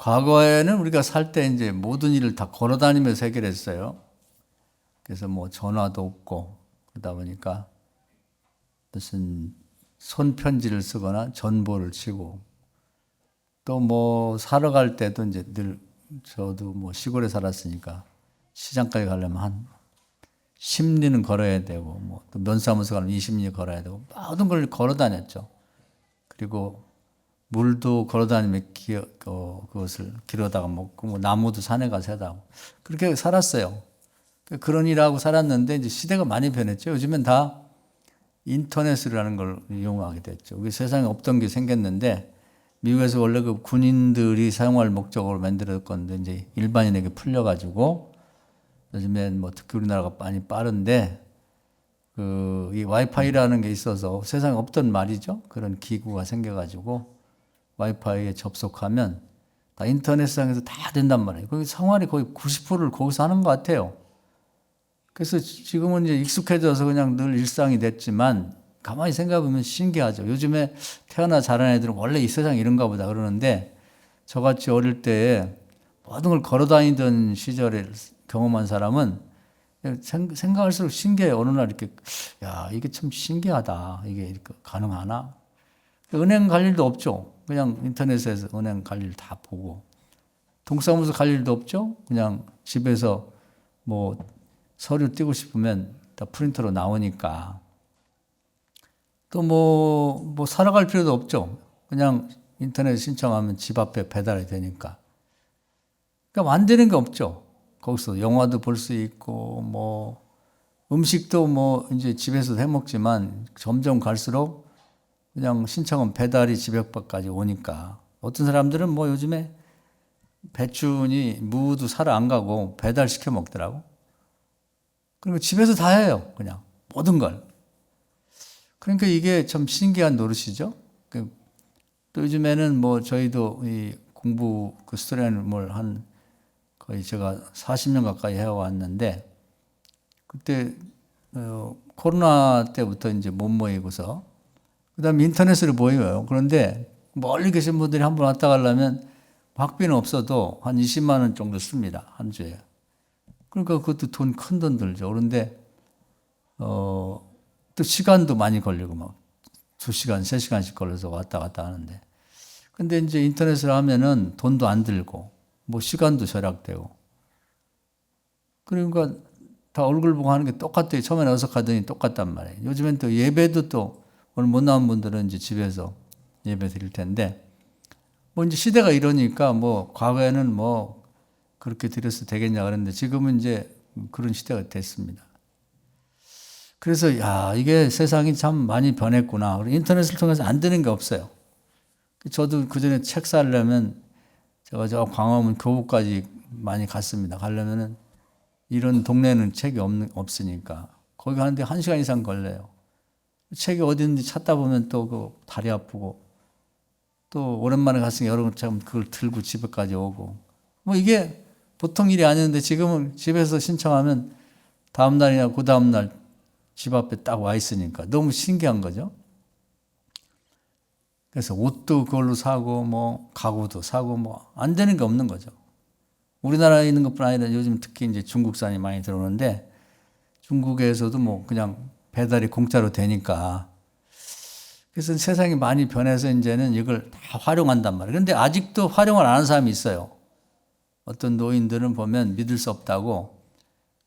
과거에는 우리가 살 때 이제 모든 일을 다 걸어 다니면서 해결했어요. 그래서 뭐 전화도 없고 그러다 보니까 무슨 손편지를 쓰거나 전보를 치고 또 뭐 사러 갈 때도 이제 늘 저도 뭐 시골에 살았으니까 시장까지 가려면 한 10리는 걸어야 되고 뭐 또 면사무소 가면 20리 걸어야 되고 모든 걸 걸어 다녔죠. 그리고 물도 걸어 다니며 그것을 길어다가 먹고 뭐 나무도 산에 가서 해다 그렇게 살았어요. 그런 일하고 살았는데 이제 시대가 많이 변했죠. 요즘엔 다 인터넷이라는 걸 이용하게 됐죠. 우리 세상에 없던 게 생겼는데 미국에서 원래 그 군인들이 사용할 목적으로 만들었건데 이제 일반인에게 풀려가지고 요즘엔 뭐 특히 우리나라가 많이 빠른데 이 와이파이라는 게 있어서 세상에 없던 말이죠. 그런 기구가 생겨가지고 와이파이에 접속하면 다 인터넷상에서 다 된단 말이에요. 그 생활이 거의 90%를 거기서 하는 것 같아요. 그래서 지금은 이제 익숙해져서 그냥 늘 일상이 됐지만 가만히 생각해보면 신기하죠. 요즘에 태어나 자란 애들은 원래 이 세상이 이런가 보다 그러는데 저같이 어릴 때에 모든 걸 걸어 다니던 시절에 경험한 사람은 생각할수록 신기해요. 어느 날 이렇게, 야, 이게 참 신기하다. 이게 이렇게 가능하나? 은행 갈 일도 없죠. 그냥 인터넷에서 은행 갈 일 다 보고. 동사무소 갈 일도 없죠. 그냥 집에서 뭐 서류 띄고 싶으면 다 프린터로 나오니까. 또 뭐 사러 갈 필요도 없죠. 그냥 인터넷 신청하면 집 앞에 배달이 되니까. 그러니까 만드는 게 없죠. 거기서 영화도 볼 수 있고, 뭐, 음식도 뭐, 이제 집에서 해 먹지만 점점 갈수록 그냥 신청은 배달이 집 앞까지 오니까. 어떤 사람들은 뭐 요즘에 배추니 무도 사러 안 가고 배달 시켜 먹더라고. 그리고 집에서 다 해요. 그냥 모든 걸. 그러니까 이게 참 신기한 노릇이죠. 또 요즘에는 뭐 저희도 이 공부 그 스토리를 한 거의 제가 40년 가까이 해왔는데 그때 코로나 때부터 이제 못 모이고서 그다음에 인터넷으로 모여요. 그런데 멀리 계신 분들이 한 번 왔다 가려면 학비는 없어도 한 20만 원 정도 씁니다. 한 주에. 그러니까 그것도 큰 돈 들죠. 그런데 또 시간도 많이 걸리고 막 2시간, 3시간씩 걸려서 왔다 갔다 하는데. 근데 이제 인터넷으로 하면은 돈도 안 들고 뭐 시간도 절약되고. 그러니까 다 얼굴 보고 하는 게 똑같아요. 처음에는 어색하더니 똑같단 말이에요. 요즘엔 또 예배도 또 오늘 못 나온 분들은 이제 집에서 예배 드릴 텐데 뭐 이제 시대가 이러니까 뭐 과거에는 뭐 그렇게 드려서 되겠냐 그랬는데 지금은 이제 그런 시대가 됐습니다. 그래서 야 이게 세상이 참 많이 변했구나. 인터넷을 통해서 안 되는 게 없어요. 저도 그전에 책 사려면 제가 저 광화문 교보까지 많이 갔습니다. 가려면은 이런 동네는 책이 없으니까 거기 가는데 1시간 이상 걸려요. 책이 어디 있는지 찾다 보면 또 그 다리 아프고 또 오랜만에 갔으니 여러 참 그걸 들고 집에까지 오고 뭐 이게 보통 일이 아니었는데 지금은 집에서 신청하면 다음 날이나 그 다음 날 집 앞에 딱 와 있으니까 너무 신기한 거죠. 그래서 옷도 그걸로 사고 뭐 가구도 사고 뭐 안 되는 게 없는 거죠. 우리나라에 있는 것뿐 아니라 요즘 특히 이제 중국산이 많이 들어오는데 중국에서도 뭐 그냥 배달이 공짜로 되니까 그래서 세상이 많이 변해서 이제는 이걸 다 활용한단 말이에요. 그런데 아직도 활용을 안 하는 사람이 있어요. 어떤 노인들은 보면 믿을 수 없다고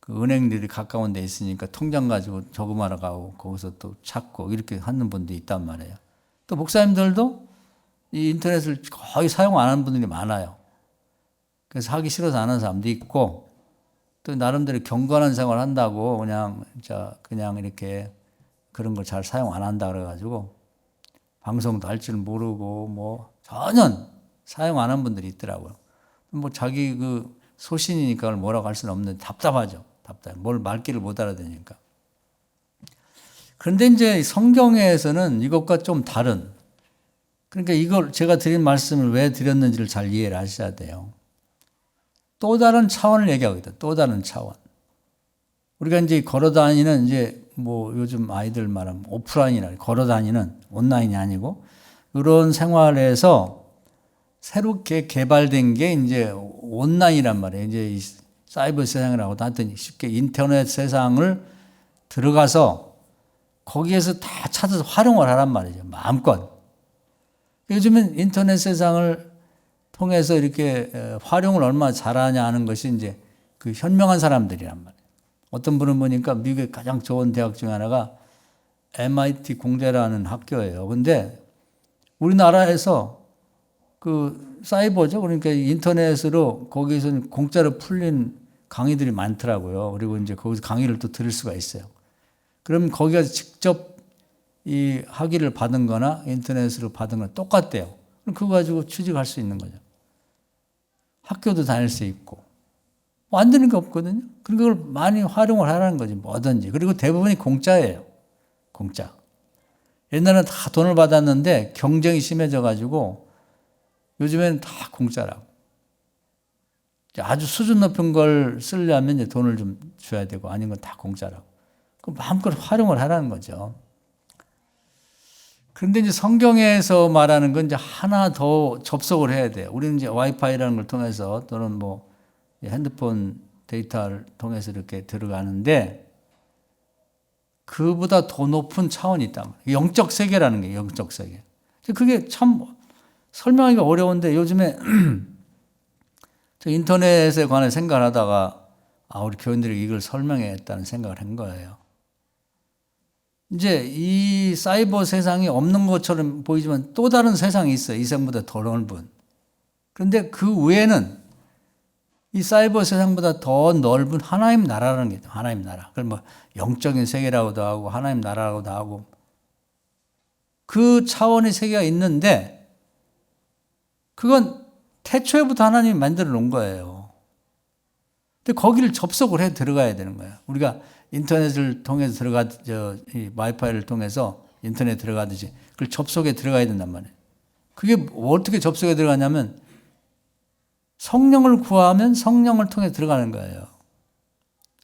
그 은행들이 가까운 데 있으니까 통장 가지고 저금하러 가고 거기서 또 찾고 이렇게 하는 분도 있단 말이에요. 또 목사님들도 이 인터넷을 거의 사용 안 하는 분들이 많아요. 그래서 하기 싫어서 안 하는 사람도 있고 또 나름대로 경건한 생활을 한다고 그냥 이렇게 그런 걸 잘 사용 안 한다 그래가지고 방송도 할 줄 모르고 뭐 전혀 사용 안 한 분들이 있더라고요. 뭐 자기 그 소신이니까 그걸 뭐라고 할 수는 없는데 답답하죠. 뭘 말귀를 못 알아듣으니까. 그런데 이제 성경에서는 이것과 좀 다른 그러니까 이걸 제가 드린 말씀을 왜 드렸는지를 잘 이해를 하셔야 돼요. 또 다른 차원을 얘기하고 있다. 또 다른 차원. 우리가 이제 걸어 다니는 이제 뭐 요즘 아이들 말하면 오프라인이라 걸어 다니는 온라인이 아니고 이런 생활에서 새롭게 개발된 게 이제 온라인이란 말이에요. 이제 이 사이버 세상이라고 하여튼 쉽게 인터넷 세상을 들어가서 거기에서 다 찾아서 활용을 하란 말이죠. 마음껏. 요즘은 인터넷 세상을 통해서 이렇게 활용을 얼마나 잘하냐 하는 것이 이제 그 현명한 사람들이란 말이에요. 어떤 분은 보니까 미국의 가장 좋은 대학 중에 하나가 MIT 공대라는 학교예요. 근데 우리나라에서 그 사이버죠. 그러니까 인터넷으로 거기서 공짜로 풀린 강의들이 많더라고요. 그리고 이제 거기서 강의를 또 들을 수가 있어요. 그럼 거기 가서 직접 이 학위를 받은 거나 인터넷으로 받은 거나 똑같대요. 그럼 그거 가지고 취직할 수 있는 거죠. 학교도 다닐 수 있고. 안 되는 게 없거든요. 그걸 많이 활용을 하라는 거지, 뭐든지. 그리고 대부분이 공짜예요. 공짜. 옛날에는 다 돈을 받았는데 경쟁이 심해져가지고 요즘에는 다 공짜라고. 아주 수준 높은 걸 쓰려면 이제 돈을 좀 줘야 되고 아닌 건 다 공짜라고. 그 마음껏 활용을 하라는 거죠. 그런데 이제 성경에서 말하는 건 이제 하나 더 접속을 해야 돼요. 우리는 이제 와이파이라는 걸 통해서 또는 뭐 핸드폰 데이터를 통해서 이렇게 들어가는데 그보다 더 높은 차원이 있단 말이에요. 영적 세계라는 게 영적 세계. 그게 참 설명하기가 어려운데 요즘에 저 인터넷에 관해 생각을 하다가 우리 교인들이 이걸 설명해야겠다는 생각을 한 거예요. 이제 이 사이버 세상이 없는 것처럼 보이지만 또 다른 세상이 있어요. 이 세상보다 더 넓은. 그런데 그 외에는 이 사이버 세상보다 더 넓은 하나님 나라라는 게 있어요. 하나님 나라. 그걸 뭐 영적인 세계라고도 하고 하나님 나라라고도 하고 그 차원의 세계가 있는데 그건 태초에부터 하나님이 만들어 놓은 거예요. 근데 거기를 접속을 해 들어가야 되는 거예요. 우리가 인터넷을 통해서 이 와이파이를 통해서 인터넷 들어가듯이 그걸 접속에 들어가야 된단 말이에요. 그게 어떻게 접속에 들어가냐면 성령을 구하면 성령을 통해 들어가는 거예요.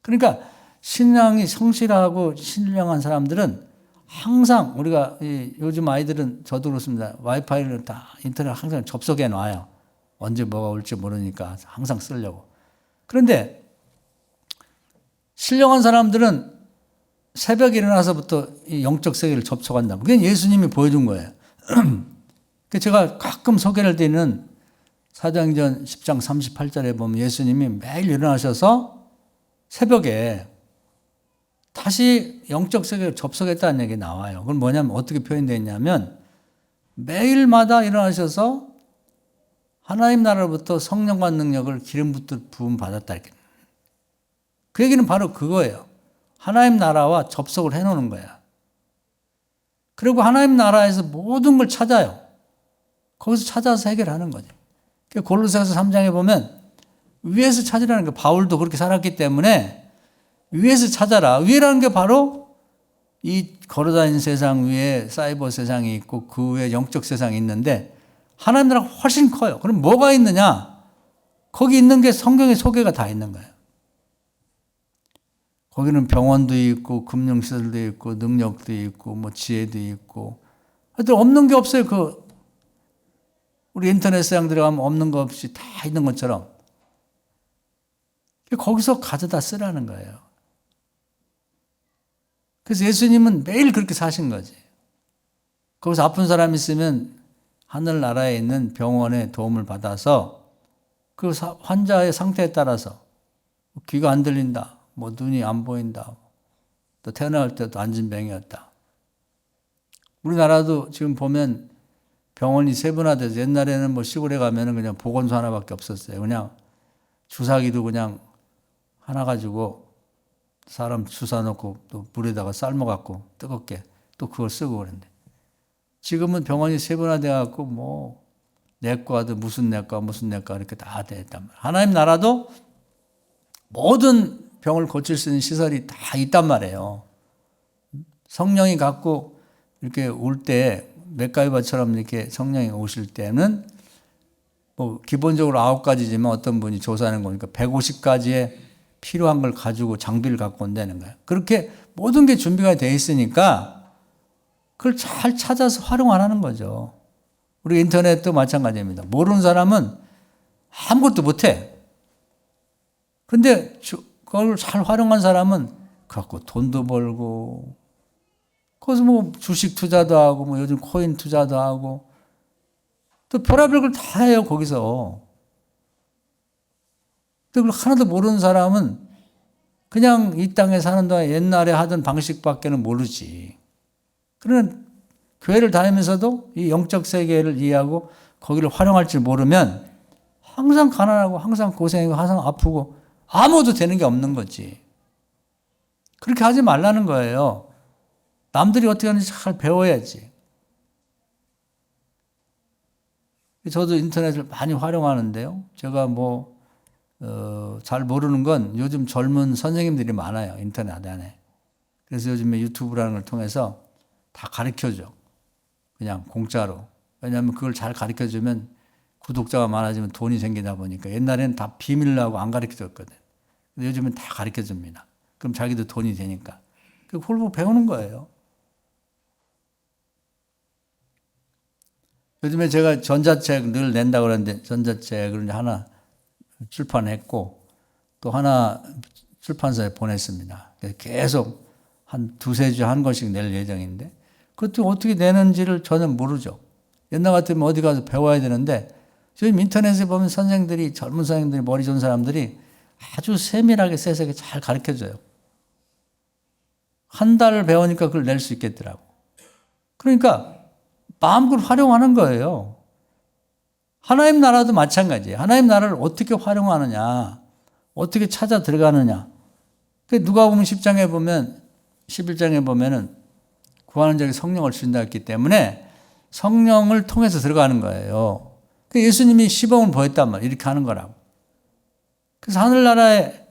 그러니까 신앙이 성실하고 신령한 사람들은 항상 우리가 요즘 아이들은 저도 그렇습니다. 와이파이를 다 인터넷 항상 접속해 놔요. 언제 뭐가 올지 모르니까 항상 쓰려고. 그런데 신령한 사람들은 새벽에 일어나서부터 이 영적 세계를 접촉한다. 그게 예수님이 보여준 거예요. 제가 가끔 소개를 드리는 사도행전 10장 38절에 보면 예수님이 매일 일어나셔서 새벽에 다시 영적 세계를 접속했다는 얘기 나와요. 그건 뭐냐면 어떻게 표현되어 있냐면 매일마다 일어나셔서 하나님 나라로부터 성령과 능력을 기름 부음 받았다. 그 얘기는 바로 그거예요. 하나님 나라와 접속을 해놓는 거야. 그리고 하나님 나라에서 모든 걸 찾아요. 거기서 찾아서 해결하는 거죠. 골로새서 3장에 보면 위에서 찾으라는 게 바울도 그렇게 살았기 때문에 위에서 찾아라. 위라는 게 바로 이 걸어다니는 세상 위에 사이버 세상이 있고 그 위에 영적 세상이 있는데 하나님 나라가 훨씬 커요. 그럼 뭐가 있느냐? 거기 있는 게 성경의 소개가 다 있는 거예요. 거기는 병원도 있고 금융시설도 있고 능력도 있고 뭐 지혜도 있고 하여튼 없는 게 없어요. 우리 인터넷 세상 들어가면 없는 거 없이 다 있는 것처럼 거기서 가져다 쓰라는 거예요. 그래서 예수님은 매일 그렇게 사신 거지. 거기서 아픈 사람 있으면 하늘나라에 있는 병원의 도움을 받아서 그 환자의 상태에 따라서 귀가 안 들린다, 뭐 눈이 안 보인다, 또 태어날 때도 안진병이었다. 우리나라도 지금 보면 병원이 세분화돼서 옛날에는 뭐 시골에 가면은 그냥 보건소 하나밖에 없었어요. 그냥 주사기도 그냥 하나 가지고 사람 주사 놓고 또 물에다가 삶아갖고 뜨겁게 또 그걸 쓰고 그랬는데 지금은 병원이 세분화돼갖고 뭐 내과도 무슨 내과 이렇게 다 됐단 말이에요. 하나님 나라도 모든 병을 고칠 수 있는 시설이 다 있단 말이에요. 성령이 갖고 이렇게 올 때 맥가이버처럼 이렇게 성령이 오실 때는 뭐 기본적으로 9가지지만 어떤 분이 조사하는 거니까 150가지의 필요한 걸 가지고 장비를 갖고 온다는 거예요. 그렇게 모든 게 준비가 돼 있으니까 그걸 잘 찾아서 활용하라는 거죠. 우리 인터넷도 마찬가지입니다. 모르는 사람은 아무것도 못해. 근데 그걸 잘 활용한 사람은 갖고 돈도 벌고, 거기서 뭐 주식 투자도 하고, 뭐 요즘 코인 투자도 하고, 또 별의별 걸 다 해요, 거기서. 근데 그걸 하나도 모르는 사람은 그냥 이 땅에 사는 동안 옛날에 하던 방식밖에는 모르지. 그러면 교회를 다니면서도 이 영적 세계를 이해하고 거기를 활용할 줄 모르면 항상 가난하고 항상 고생하고 항상 아프고 아무도 되는 게 없는 거지. 그렇게 하지 말라는 거예요. 남들이 어떻게 하는지 잘 배워야지. 저도 인터넷을 많이 활용하는데요. 제가 잘 모르는 건 요즘 젊은 선생님들이 많아요. 인터넷 안에. 그래서 요즘에 유튜브라는 걸 통해서 다 가르쳐줘. 그냥 공짜로. 왜냐하면 그걸 잘 가르쳐주면 구독자가 많아지면 돈이 생기다 보니까 옛날에는 다 비밀로 하고 안 가르쳐줬거든. 근데 요즘은 다 가르쳐줍니다. 그럼 자기도 돈이 되니까. 그걸 보고 배우는 거예요. 요즘에 제가 전자책 늘 낸다고 그러는데 전자책을 이제 하나 출판했고 또 하나 출판사에 보냈습니다. 계속 한 두세 주 한 권씩 낼 예정인데 그것도 어떻게 내는지를 저는 모르죠. 옛날 같으면 어디 가서 배워야 되는데 지금 인터넷에 보면 선생들이 젊은 선생들이 머리 좋은 사람들이 아주 세밀하게 세세하게 잘 가르쳐줘요. 한 달 배우니까 그걸 낼 수 있겠더라고. 그러니까 마음껏 활용하는 거예요. 하나님 나라도 마찬가지예요. 하나님 나라를 어떻게 활용하느냐, 어떻게 찾아 들어가느냐. 누가복음 10장에 보면 11장에 보면은 구하는 자에게 성령을 주신다 했기 때문에 성령을 통해서 들어가는 거예요. 예수님이 시범을 보였단 말이에요. 이렇게 하는 거라고. 그래서 하늘나라에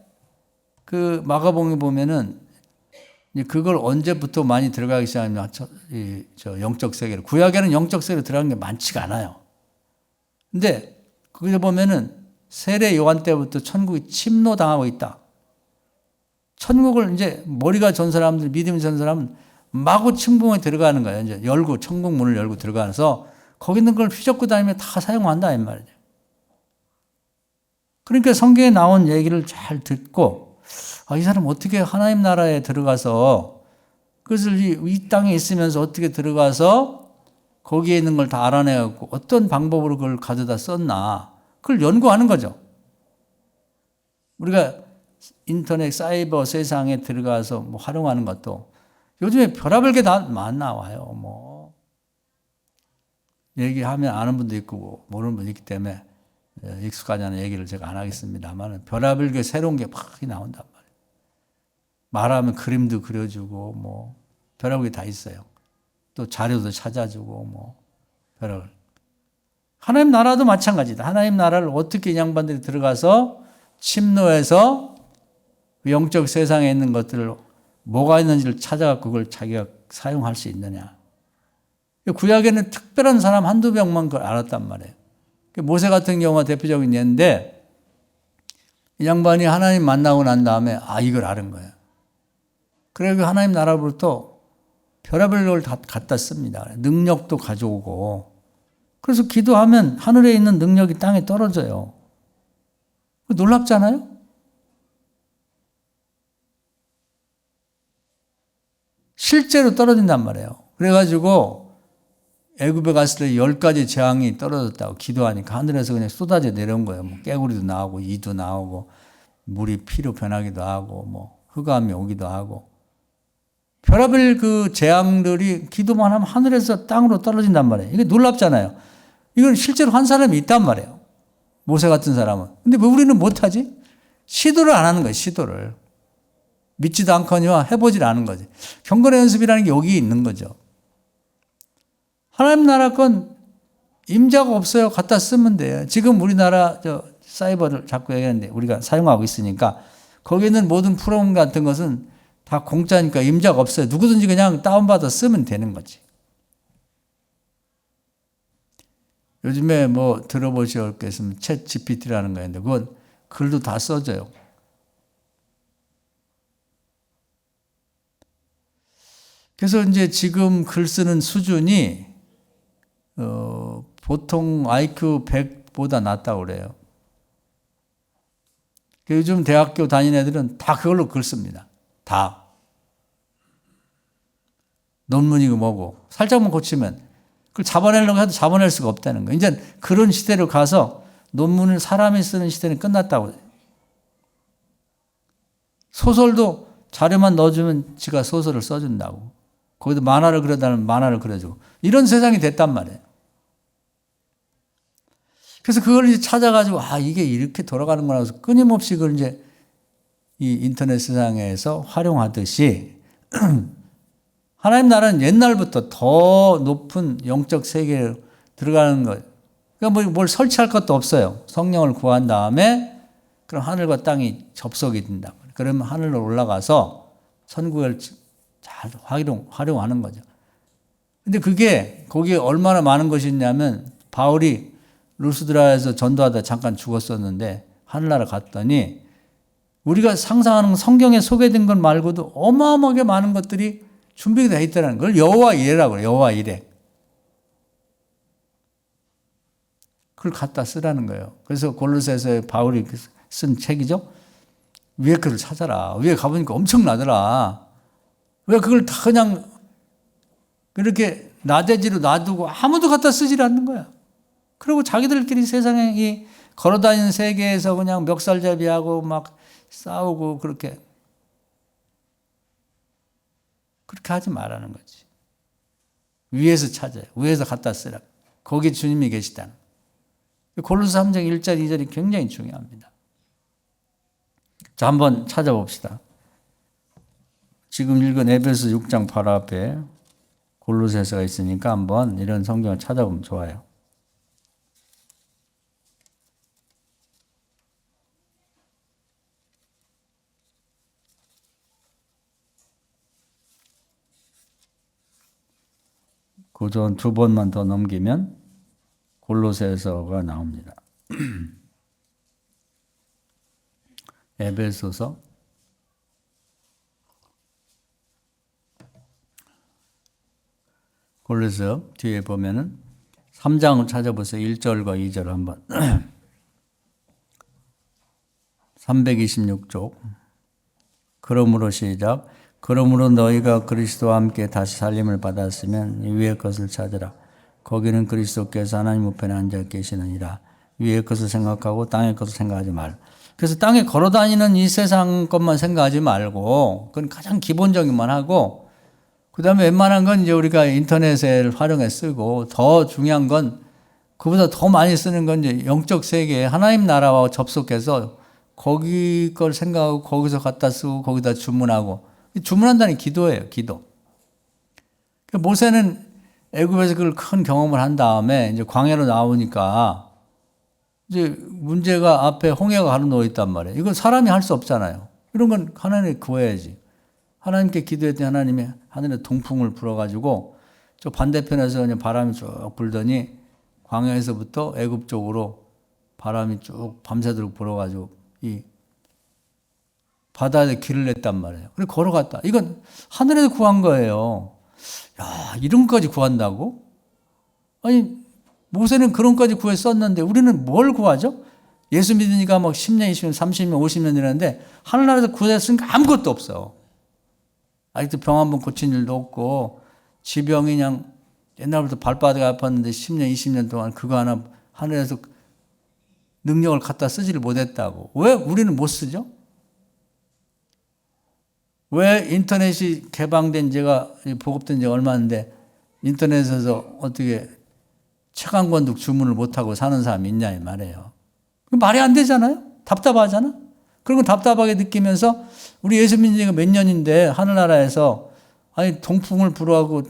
그 마가복음에 보면은 그걸 언제부터 많이 들어가기 시작하면 저 영적 세계로. 구약에는 영적 세계로 들어간 게 많지가 않아요. 근데 거기서 보면은 세례 요한 때부터 천국이 침노당하고 있다. 천국을 이제 머리가 좋은 사람들, 믿음이 좋은 사람은 마구 천국에 들어가는 거예요. 이제 열고, 천국 문을 열고 들어가서 거기 있는 걸 휘젓고 다니면 다 사용한다, 이 말이죠. 그러니까 성경에 나온 얘기를 잘 듣고, 이 사람 어떻게 하나님 나라에 들어가서, 그것을 이 땅에 있으면서 어떻게 들어가서 거기에 있는 걸 다 알아내갖고 어떤 방법으로 그걸 가져다 썼나. 그걸 연구하는 거죠. 우리가 인터넷 사이버 세상에 들어가서 활용하는 것도 요즘에 별의별 게 다 나와요. 얘기하면 아는 분도 있고 모르는 분도 있기 때문에 익숙하지 않은 얘기를 제가 안 하겠습니다만 별의별 게 새로운 게 막 나온단 말이에요. 말하면 그림도 그려주고 별의별 게 다 있어요. 또 자료도 찾아주고 별의별. 하나님 나라도 마찬가지다. 하나님 나라를 어떻게 이 양반들이 들어가서 침노해서 영적 세상에 있는 것들을 뭐가 있는지를 찾아갖고 그걸 자기가 사용할 수 있느냐. 구약에는 특별한 사람 한두 명만 그걸 알았단 말이에요. 모세 같은 경우가 대표적인 예인데 이 양반이 하나님 만나고 난 다음에 이걸 아는 거예요. 그래서 하나님 나라로부터 별의별 걸 다 갖다 씁니다. 능력도 가져오고 그래서 기도하면 하늘에 있는 능력이 땅에 떨어져요. 놀랍잖아요? 실제로 떨어진단 말이에요. 그래가지고 애굽에 갔을 때 10가지 재앙이 떨어졌다고 기도하니까 하늘에서 그냥 쏟아져 내려온 거예요. 깨구리도 나오고 이도 나오고 물이 피로 변하기도 하고 흑암이 오기도 하고 별의별 그 재앙들이 기도만 하면 하늘에서 땅으로 떨어진단 말이에요. 이게 놀랍잖아요. 이건 실제로 한 사람이 있단 말이에요. 모세 같은 사람은. 근데 왜 우리는 못하지? 시도를 안 하는 거예요. 시도를. 믿지도 않거니와 해보질 않은 거지. 경건의 연습이라는 게 여기 있는 거죠. 하나님 나라 건 임자가 없어요. 갖다 쓰면 돼요. 지금 우리나라 사이버를 자꾸 얘기하는데 우리가 사용하고 있으니까 거기 있는 모든 프로그램 같은 것은 다 공짜니까 임자가 없어요. 누구든지 그냥 다운받아 쓰면 되는 거지. 요즘에 들어보실 게 있으면 챗 GPT라는 거 있는데 그건 글도 다 써져요. 그래서 이제 지금 글 쓰는 수준이 보통 IQ 100보다 낫다고 그래요. 요즘 대학교 다니는 애들은 다 그걸로 글 씁니다. 다. 논문이고 뭐고. 살짝만 고치면 그걸 잡아내려고 해도 잡아낼 수가 없다는 거예요. 이제 그런 시대로 가서 논문을 사람이 쓰는 시대는 끝났다고. 소설도 자료만 넣어주면 지가 소설을 써준다고. 거기도 만화를 그려달라면 만화를 그려주고. 이런 세상이 됐단 말이에요. 그래서 그걸 이제 찾아가지고, 이게 이렇게 돌아가는구나 해서 끊임없이 그걸 이제 이 인터넷 세상에서 활용하듯이 하나님 나라는 옛날부터 더 높은 영적 세계로 들어가는 거예요. 그러니까 뭘 설치할 것도 없어요. 성령을 구한 다음에 그럼 하늘과 땅이 접속이 된다. 그러면 하늘로 올라가서 천국을 잘 활용하는 거죠. 근데 그게 거기에 얼마나 많은 것이 있냐면 바울이 루스드라에서 전도하다 잠깐 죽었었는데 하늘나라 갔더니 우리가 상상하는 성경에 소개된 것 말고도 어마어마하게 많은 것들이 준비가 되어 있다는 걸 여호와 이레라고 그래요. 여호와 이레. 그걸 갖다 쓰라는 거예요. 그래서 골로새서 바울이 쓴 책이죠. 위에 글을 찾아라. 위에 가보니까 엄청나더라. 왜 그걸 다 그냥 그렇게 나대지로 놔두고 아무도 갖다 쓰질 않는 거야. 그리고 자기들끼리 세상에 이 걸어다니는 세계에서 그냥 멱살잡이하고 막 싸우고 그렇게 하지 말라는 거지. 위에서 찾아요. 위에서 갖다 쓰라. 거기 주님이 계시다는. 골로새 3장 1절 2절이 굉장히 중요합니다. 자, 한번 찾아봅시다. 지금 읽은 에베소 6장 바로 앞에 골로새서가 있으니까 한번 이런 성경을 찾아보면 좋아요. 구전 두 번만 더 넘기면 골로새서가 나옵니다. 에베소서 골로새 뒤에 보면은 3장을 찾아보세요. 1절과 2절 한번. 326쪽. 그러므로 시작. 그러므로 너희가 그리스도와 함께 다시 살림을 받았으면 위의 것을 찾으라. 거기는 그리스도께서 하나님 우편에 앉아 계시느니라. 위의 것을 생각하고 땅의 것을 생각하지 말. 그래서 땅에 걸어다니는 이 세상 것만 생각하지 말고 그건 가장 기본적인 것만 하고 그다음에 웬만한 건 이제 우리가 인터넷을 활용해 쓰고 더 중요한 건 그보다 더 많이 쓰는 건 이제 영적 세계에 하나님 나라와 접속해서 거기 걸 생각하고 거기서 갖다 쓰고 거기다 주문하고 주문한다는 기도예요. 기도. 모세는 애굽에서 그걸 큰 경험을 한 다음에 이제 광야로 나오니까 이제 문제가 앞에 홍해가 가로놓여 있단 말이에요. 이건 사람이 할 수 없잖아요. 이런 건 하나님께 구해야지. 하나님께 기도했더니 하나님이 하늘에 동풍을 불어가지고 저 반대편에서 그냥 바람이 쭉 불더니 광야에서부터 애굽 쪽으로 바람이 쭉 밤새도록 불어가지고 이 바다에 길을 냈단 말이에요. 그래서 걸어갔다. 이건 하늘에서 구한 거예요. 야, 이런 것까지 구한다고? 아니, 모세는 그런 것까지 구했었는데 우리는 뭘 구하죠? 예수 믿으니까 막 10년, 20년, 30년, 50년 이랬는데 하늘나라에서 구했으니까 아무것도 없어. 아직도 병 한 번 고친 일도 없고 지병이 그냥 옛날부터 발바닥이 아팠는데 10년, 20년 동안 그거 하나 하늘에서 능력을 갖다 쓰지를 못했다고. 왜 우리는 못 쓰죠? 왜 인터넷이 개방된 지가 보급된 지가 얼마인데 인터넷에서 어떻게 책 한 권도 주문을 못하고 사는 사람이 있냐 이 말이에요. 말이 안 되잖아요. 답답하잖아. 그리고 답답하게 느끼면서 우리 예수 믿는 지가 몇 년인데 하늘나라에서 아니 동풍을 불어하고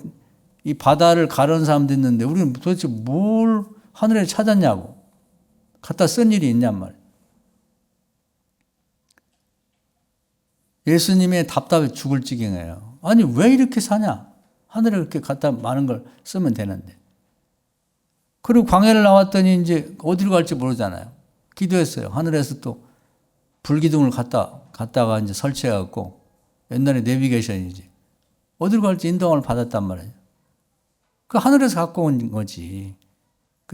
이 바다를 가르는 사람도 있는데 우리는 도대체 뭘 하늘에 찾았냐고 갖다 쓴 일이 있냔 말이에요. 예수님의 답답해 죽을 지경이에요. 아니 왜 이렇게 사냐? 하늘에 그렇게 갖다 많은 걸 쓰면 되는데. 그리고 광야를 나왔더니 이제 어디로 갈지 모르잖아요. 기도했어요. 하늘에서 또 불기둥을 갖다가 이제 설치해갖고 옛날에 내비게이션이지. 어디로 갈지 인도함을 받았단 말이에요. 그 하늘에서 갖고 온 거지.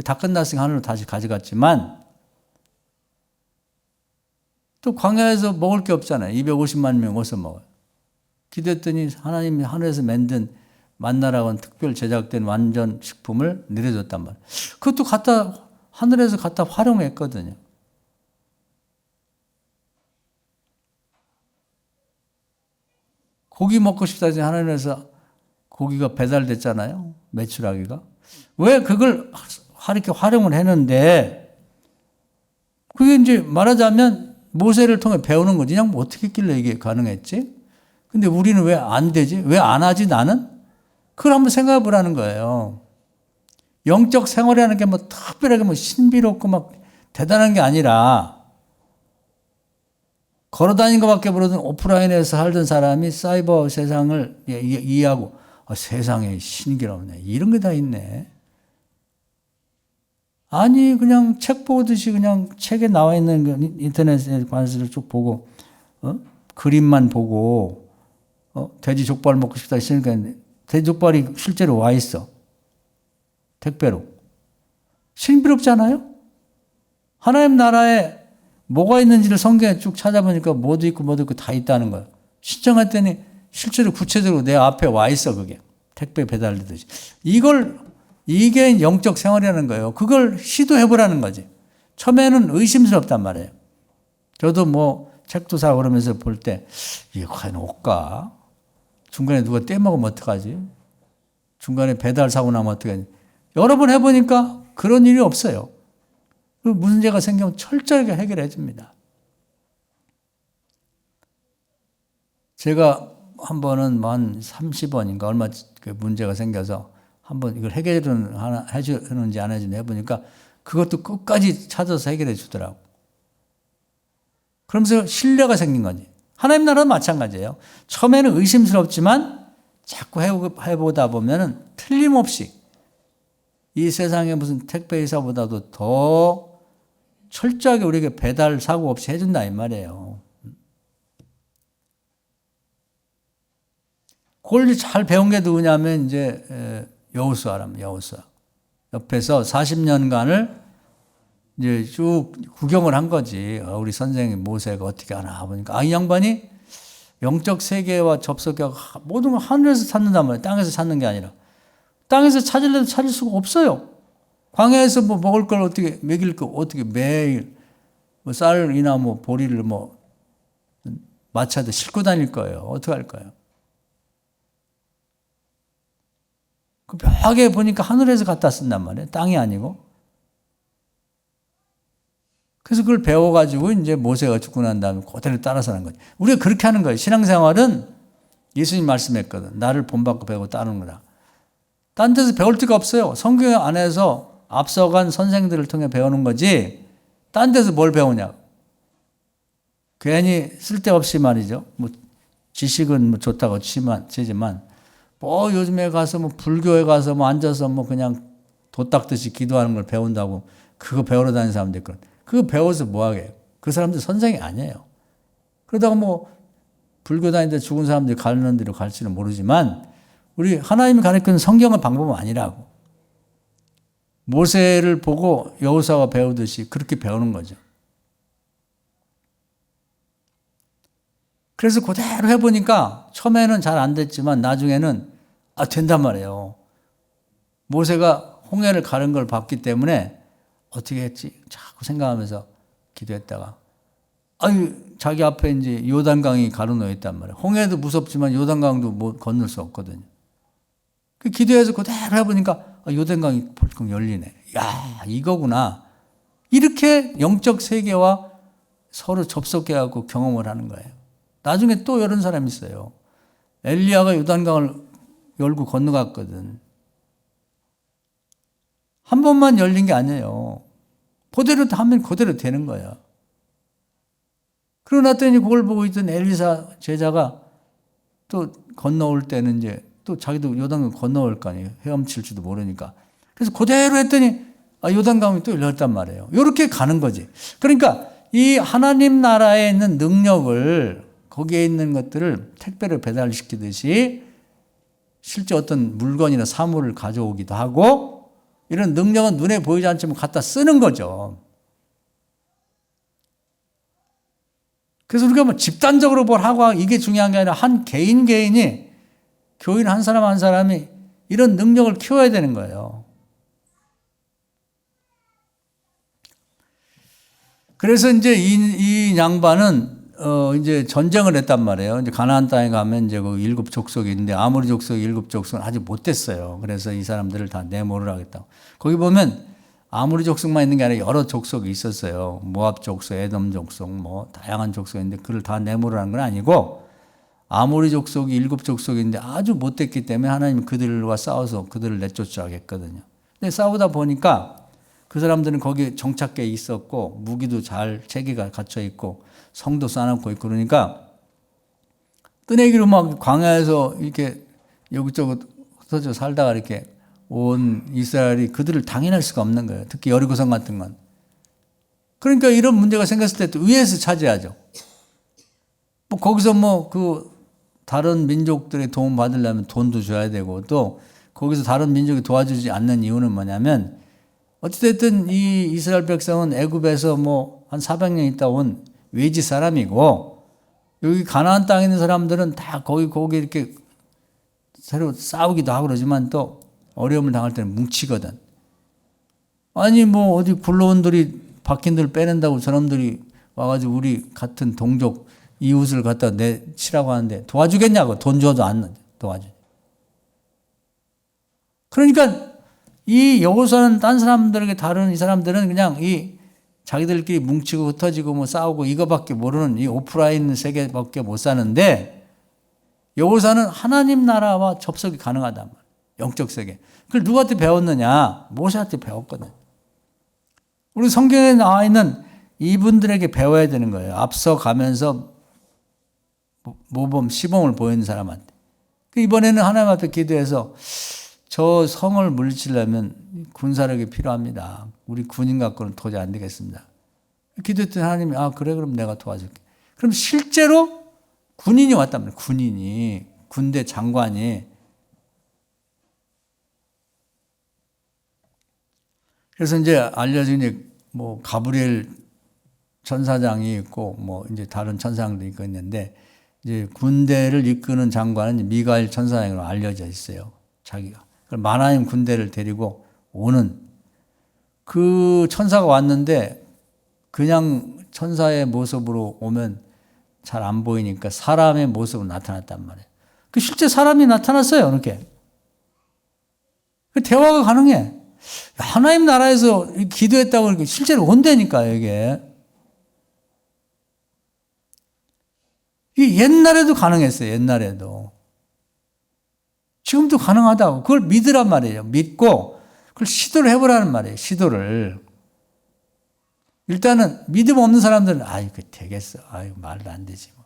다 끝났으니까 하늘로 다시 가져갔지만 또 광야에서 먹을 게 없잖아요. 250만 명 어디서 먹어요. 기도했더니 하나님이 하늘에서 만든 만나라고 특별 제작된 완전 식품을 내려줬단 말이에요. 그것도 하늘에서 갖다 활용했거든요. 고기 먹고 싶다 해서 하늘에서 고기가 배달됐잖아요. 메추라기가. 왜 그걸 이렇게 활용을 했는데, 그게 이제 말하자면 모세를 통해 배우는 거지. 그냥 뭐 어떻게 했길래 이게 가능했지? 근데 우리는 왜 안 되지? 왜 안 하지 나는? 그걸 한번 생각해 보라는 거예요. 영적 생활이라는 게 뭐 특별하게 뭐 신비롭고 막 대단한 게 아니라, 걸어다니는 것밖에 모르던 오프라인에서 살던 사람이 사이버 세상을 이해하고, 세상에 신기롭네. 이런 게 다 있네. 아니, 그냥 책 보듯이 그냥 책에 나와 있는 인터넷에 관해서 쭉 보고, 그림만 보고, 돼지 족발 먹고 싶다 했으니까 돼지 족발이 실제로 와 있어. 택배로. 신비롭잖아요? 하나님 나라에 뭐가 있는지를 성경에 쭉 찾아보니까 뭐도 있고 다 있다는 거예요. 신청했더니 실제로 구체적으로 내 앞에 와 있어, 그게. 택배 배달되듯이. 이게 영적 생활이라는 거예요. 그걸 시도해보라는 거지. 처음에는 의심스럽단 말이에요. 저도 뭐 책도 사고 그러면서 볼 때, 이게 과연 올까? 중간에 누가 떼먹으면 어떡하지? 중간에 배달 사고 나면 어떡하지? 여러 번 해보니까 그런 일이 없어요. 그 문제가 생기면 철저하게 해결해 줍니다. 제가 한 번은 한 30원인가 얼마 문제가 생겨서 한번 이걸 해결을 해주는지 안 해주는지 해보니까 그것도 끝까지 찾아서 해결해 주더라고. 그러면서 신뢰가 생긴 거지. 하나님 나라도 마찬가지예요. 처음에는 의심스럽지만 자꾸 해보다 보면은 틀림없이 이 세상에 무슨 택배회사보다도 더 철저하게 우리에게 배달 사고 없이 해준다 이 말이에요. 그걸 잘 배운 게 누구냐면 이제 여호수아랍니다. 여호수아. 옆에서 40년간을 이제 쭉 구경을 한 거지. 우리 선생님 모세가 어떻게 하나 보니까 이 양반이 영적 세계와 접속하고 모든 걸 하늘에서 찾는단 말이에요. 땅에서 찾는 게 아니라. 땅에서 찾으려도 찾을 수가 없어요. 광야에서 뭐 먹을 걸 어떻게 먹일 거 어떻게 매일 뭐 쌀이나 뭐 보리를 뭐 마차도 싣고 다닐 거예요. 어떻게 할 거예요? 그 벽에 보니까 하늘에서 갖다 쓴단 말이에요. 땅이 아니고. 그래서 그걸 배워가지고 이제 모세가 죽고 난 다음에 그대로 따라서 하는 거죠. 우리가 그렇게 하는 거예요. 신앙생활은 예수님 말씀했거든. 나를 본받고 배우고 따르는 거다. 딴 데서 배울 데가 없어요. 성경 안에서 앞서간 선생들을 통해 배우는 거지 딴 데서 뭘 배우냐. 괜히 쓸데없이 말이죠. 뭐 지식은 뭐 좋다고 치지만 뭐 요즘에 가서 뭐 불교에 가서 뭐 앉아서 뭐 그냥 도 닦듯이 기도하는 걸 배운다고 그거 배우러 다니는 사람들 있거든. 그거 배워서 뭐 하게. 그 사람들 선생이 아니에요. 그러다가 뭐 불교 다니는데 죽은 사람들이 가는 데로 갈지는 모르지만 우리 하나님이 가르치는 성경의 방법은 아니라고. 모세를 보고 여호수아가 배우듯이 그렇게 배우는 거죠. 그래서 그대로 해보니까 처음에는 잘 안 됐지만 나중에는 된단 말이에요. 모세가 홍해를 가른 걸 봤기 때문에 어떻게 했지? 자꾸 생각하면서 기도했다가 자기 앞에 이제 요단강이 가로놓여 있단 말이에요. 홍해도 무섭지만 요단강도 뭐 건널 수 없거든요. 그 기도해서 그대로 해보니까 요단강이 벌컥 열리네. 야, 이거구나. 이렇게 영적 세계와 서로 접속해갖고 경험을 하는 거예요. 나중에 또 이런 사람이 있어요. 엘리야가 요단강을 열고 건너갔거든. 한 번만 열린 게 아니에요. 그대로 하면 그대로 되는 거야. 그러고 났더니 그걸 보고 있던 엘리사 제자가 또 건너올 때는 이제 또 자기도 요단강 건너올 거 아니에요. 헤엄칠지도 모르니까. 그래서 그대로 했더니 요단강이 또 열렸단 말이에요. 이렇게 가는 거지. 그러니까 이 하나님 나라에 있는 능력을 거기에 있는 것들을 택배로 배달시키듯이 실제 어떤 물건이나 사물을 가져오기도 하고 이런 능력은 눈에 보이지 않지만 갖다 쓰는 거죠. 그래서 우리가 뭐 집단적으로 뭘 하고 이게 중요한 게 아니라 한 개인이 교인 한 사람 한 사람이 이런 능력을 키워야 되는 거예요. 그래서 이제 이 양반은 이제 전쟁을 했단 말이에요. 이제 가나안 땅에 가면 이제 그 일곱 족속이 있는데 아모리 족속 일곱 족속은 아직 못됐어요. 그래서 이 사람들을 다 내몰으라 하겠다고. 거기 보면 아모리 족속만 있는 게 아니라 여러 족속이 있었어요. 모압 족속, 에돔 족속, 뭐 다양한 족속이 있는데 그걸 다 내몰으라는 건 아니고 아모리 족속이 일곱 족속인데 아주 못됐기 때문에 하나님이 그들과 싸워서 그들을 내쫓아겠거든요. 근데 싸우다 보니까 그 사람들은 거기 정착해 있었고 무기도 잘 체계가 갖춰 있고 성도 쌓아놓고 있고 그러니까 뜨내기로 막 광야에서 이렇게 여기저기 흩어져 살다가 이렇게 온 이스라엘이 그들을 당연할 수가 없는 거예요. 특히 여리고성 같은 건. 그러니까 이런 문제가 생겼을 때 또 위에서 차지하죠. 뭐 거기서 뭐 그 다른 민족들의 도움 받으려면 돈도 줘야 되고 또 거기서 다른 민족이 도와주지 않는 이유는 뭐냐면 어찌됐든 이 이스라엘 백성은 애굽에서 뭐 한 400년 있다 온 외지 사람이고 여기 가나안 땅에 있는 사람들은 다 거기 이렇게 새로 싸우기도 하고 그러지만 또 어려움을 당할 때는 뭉치거든. 아니 뭐 어디 불러온들이 박힌들 빼낸다고 저놈들이 와가지고 우리 같은 동족 이웃을 갖다 내치라고 하는데 도와주겠냐고. 돈 줘도 안 도와줘. 그러니까 이 여호수아는 딴 사람들에게 다른 이 사람들은 그냥 이 자기들끼리 뭉치고 흩어지고 뭐 싸우고 이거밖에 모르는 이 오프라인 세계밖에 못 사는데 여호수아는 하나님 나라와 접속이 가능하단 말이에요. 영적 세계. 그걸 누구한테 배웠느냐? 모세한테 배웠거든. 우리 성경에 나와 있는 이분들에게 배워야 되는 거예요. 앞서 가면서 모범, 시범을 보이는 사람한테. 이번에는 하나님 앞에 기도해서 저 성을 물리치려면 군사력이 필요합니다. 우리 군인 갖고는 도저히 안 되겠습니다. 기도했더니 하나님이 그래 그럼 내가 도와줄게. 그럼 실제로 군인이 왔단 말이에요. 군인이 군대 장관이. 그래서 이제 알려진 뭐 가브리엘 천사장이 있고 뭐 이제 다른 천사장도 있고 있는데 이제 군대를 이끄는 장관은 미가엘 천사장으로 알려져 있어요. 자기가. 마나임 군대를 데리고 오는 그 천사가 왔는데 그냥 천사의 모습으로 오면 잘 안 보이니까 사람의 모습으로 나타났단 말이에요. 그 실제 사람이 나타났어요. 이렇게. 그 대화가 가능해. 하나님 나라에서 기도했다고 그러니까 실제로 온다니까요, 이게. 이게 옛날에도 가능했어요, 옛날에도. 지금도 가능하다고. 그걸 믿으란 말이에요. 믿고 그걸 시도를 해보라는 말이에요. 시도를. 일단은 믿음 없는 사람들은 그 되겠어. 말도 안 되지 뭐.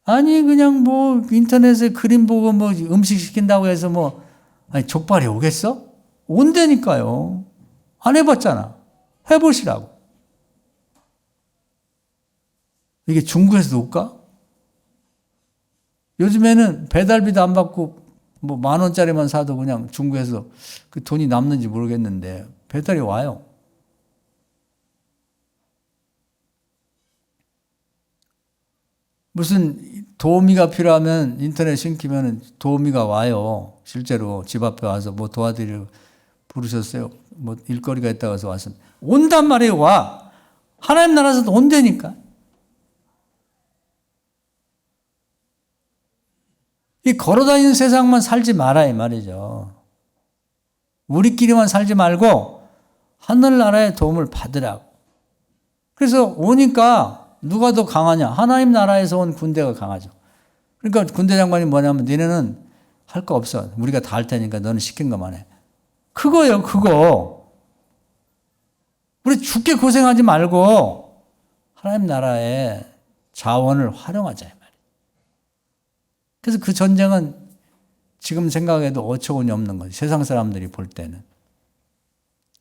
아니 그냥 뭐 인터넷에 그림 보고 뭐 음식 시킨다고 해서 뭐 족발이 오겠어? 온다니까요. 안 해봤잖아. 해보시라고. 이게 중국에서도 올까? 요즘에는 배달비도 안 받고 뭐 10,000원짜리만 사도 그냥 중국에서 그 돈이 남는지 모르겠는데 배달이 와요. 무슨 도우미가 필요하면 인터넷 신기면 도우미가 와요. 실제로 집 앞에 와서 뭐 도와드리고 부르셨어요. 뭐 일거리가 있다고 해서 왔습니다. 온단 말이에요. 와. 하나님 나라에서도 온다니까. 이 걸어다니는 세상만 살지 마라 이 말이죠. 우리끼리만 살지 말고 하늘나라의 도움을 받으라고. 그래서 오니까 누가 더 강하냐? 하나님 나라에서 온 군대가 강하죠. 그러니까 군대 장관이 뭐냐면 니네는 할 거 없어. 우리가 다 할 테니까 너는 시킨 것만 해. 그거요, 그거. 우리 죽게 고생하지 말고 하나님 나라의 자원을 활용하자 이 말이에요. 그래서 그 전쟁은 지금 생각해도 어처구니 없는 거지. 세상 사람들이 볼 때는.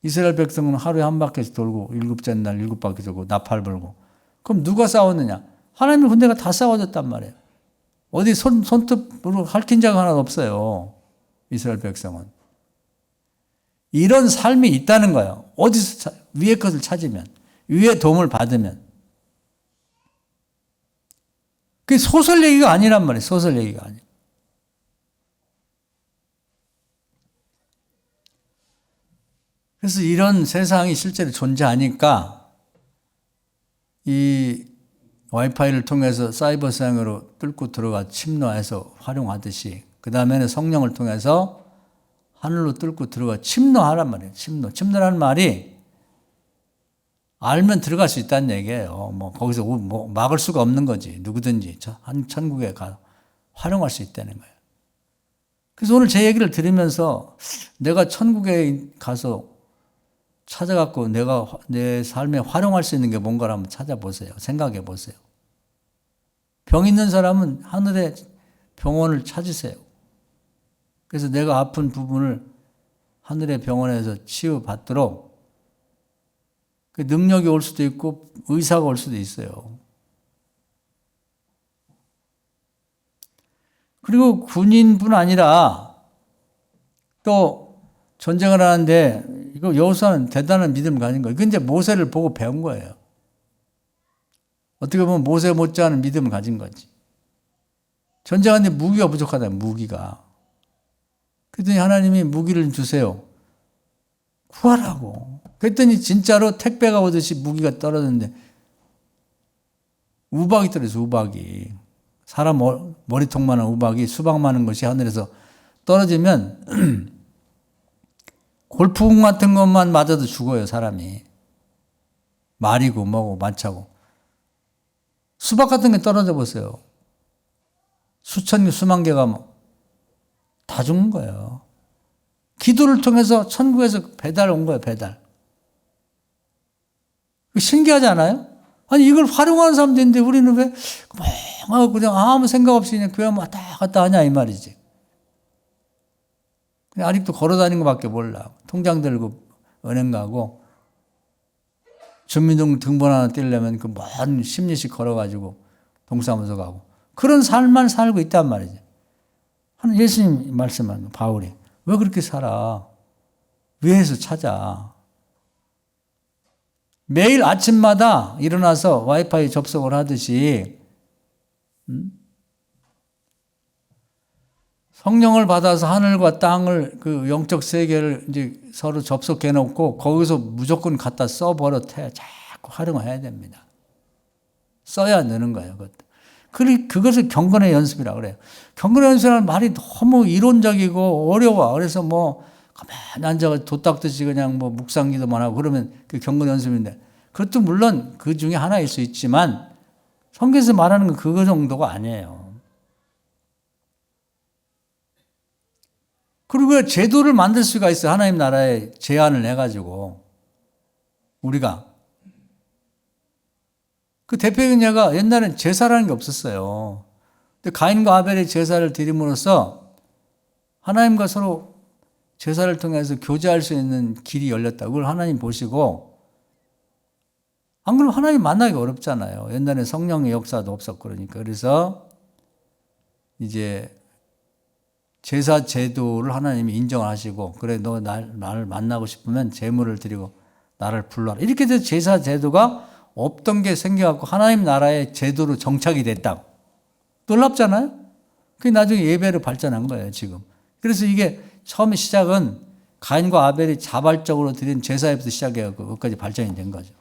이스라엘 백성은 하루에 한 바퀴씩 돌고 7째 날 7바퀴 돌고 나팔 불고. 그럼 누가 싸웠느냐? 하나님의 군대가 다 싸워졌단 말이에요. 어디 손톱으로 핥힌 자가 하나도 없어요. 이스라엘 백성은. 이런 삶이 있다는 거예요. 어디서 위의 것을 찾으면, 위의 도움을 받으면. 그게 소설 얘기가 아니란 말이에요. 소설 얘기가 아니에요. 그래서 이런 세상이 실제로 존재하니까 이 와이파이를 통해서 사이버 세상으로 뚫고 들어가 침노해서 활용하듯이 그 다음에는 성령을 통해서 하늘로 뚫고 들어가 침노하란 말이에요. 침노라는 말이 알면 들어갈 수 있다는 얘기예요. 뭐 거기서 뭐 막을 수가 없는 거지. 누구든지 한 천국에 가 활용할 수 있다는 거예요. 그래서 오늘 제 얘기를 들으면서 내가 천국에 가서 찾아갖고 내가 내 삶에 활용할 수 있는 게 뭔가를 한번 찾아보세요. 생각해 보세요. 병 있는 사람은 하늘의 병원을 찾으세요. 그래서 내가 아픈 부분을 하늘의 병원에서 치유받도록 그 능력이 올 수도 있고 의사가 올 수도 있어요. 그리고 군인뿐 아니라 또 전쟁을 하는데 이거 여호수아는 대단한 믿음을 가진 거예요. 이건 이제 모세를 보고 배운 거예요. 어떻게 보면 모세 못지않은 믿음을 가진 거지. 전쟁하는데 무기가 부족하다. 무기가. 그랬더니 하나님이 무기를 주세요. 구하라고. 그랬더니 진짜로 택배가 오듯이 무기가 떨어졌는데 우박이 떨어졌어. 우박이. 사람 머리통만한 우박이 수박 많은 것이 하늘에서 떨어지면 골프공 같은 것만 맞아도 죽어요. 사람이. 말이고 뭐고 마차고. 수박 같은 게 떨어져 보세요. 수천 개 수만 개가 다 죽는 거예요. 기도를 통해서 천국에서 배달 온 거예요. 배달. 신기하지 않아요? 아니 이걸 활용하는 사람도 있는데 우리는 왜 그냥 아무 생각 없이 그냥 교회 왔다 갔다 하냐 이 말이지. 그냥 아직도 걸어다니는 것밖에 몰라. 통장 들고 은행 가고 주민등본 하나 떼려면 그 먼 10리씩 걸어가지고 동사무소 가고 그런 삶만 살고 있단 말이지. 예수님 말씀하는 바울이 왜 그렇게 살아? 위에서 찾아. 매일 아침마다 일어나서 와이파이 접속을 하듯이 성령을 받아서 하늘과 땅을 그 영적 세계를 이제 서로 접속해 놓고 거기서 무조건 갖다 써버릇해 자꾸 활용해야 됩니다. 써야 느는 거예요. 그것을 경건의 연습이라고 그래요. 경건의 연습이라는 말이 너무 이론적이고 어려워. 그래서 뭐 가만히 앉아서 도 닦듯이 그냥 뭐 묵상기도만 하고 그러면 그 경건의 연습인데 그것도 물론 그 중에 하나일 수 있지만 성경에서 말하는 건 그거 정도가 아니에요. 그리고 제도를 만들 수가 있어요. 하나님 나라에 제안을 해가지고 우리가 그 대표적인 예가 옛날엔 제사라는 게 없었어요. 근데 가인과 아벨의 제사를 드림으로써 하나님과 서로 제사를 통해서 교제할 수 있는 길이 열렸다. 그걸 하나님 보시고 안 그러면 하나님 만나기 어렵잖아요. 옛날에 성령의 역사도 없었고 그러니까. 그래서 이제 제사 제도를 하나님이 인정하시고 그래 너 나를 만나고 싶으면 제물을 드리고 나를 불러라. 이렇게 돼서 제사 제도가 없던 게 생겨갖고 하나님 나라의 제도로 정착이 됐다고. 놀랍잖아요? 그게 나중에 예배로 발전한 거예요, 지금. 그래서 이게 처음에 시작은 가인과 아벨이 자발적으로 드린 제사에부터 시작해갖고 그것까지 발전이 된 거죠.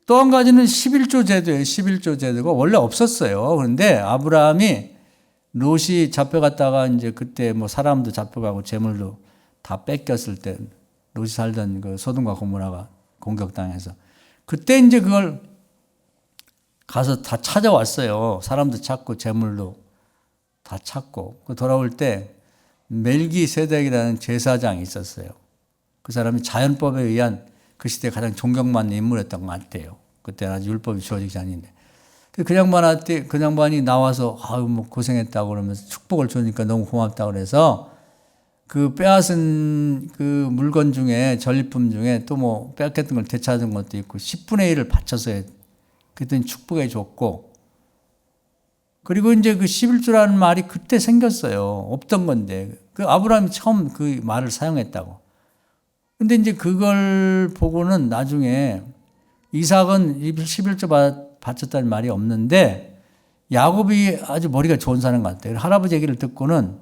또 한 가지는 11조 제도예요. 11조 제도가 원래 없었어요. 그런데 아브라함이 롯이 잡혀갔다가 이제 그때 뭐 사람도 잡혀가고 재물도 다 뺏겼을 때 롯이 살던 그 소돔과 고모라가 공격당해서 그때 이제 그걸 가서 다 찾아왔어요. 사람도 찾고 재물도 다 찾고 돌아올 때 멜기세덱이라는 제사장이 있었어요. 그 사람이 자연법에 의한 그 시대에 가장 존경받는 인물이었던 것 같아요. 그때 아직 율법이 주어지기 전인데. 그 양반이 나와서 아유 뭐 고생했다고 그러면서 축복을 주니까 너무 고맙다고 그래서 그 빼앗은 그 물건 중에 전리품 중에 또 뭐 빼앗겼던 걸 되찾은 것도 있고 10분의 1을 바쳐서 그랬더니 축복해 줬고 그리고 이제 그 11조라는 말이 그때 생겼어요. 없던 건데. 그 아브라함이 처음 그 말을 사용했다고. 근데 이제 그걸 보고는 나중에 이삭은 11조 바쳤다는 말이 없는데 야곱이 아주 머리가 좋은 사람 같아요. 할아버지 얘기를 듣고는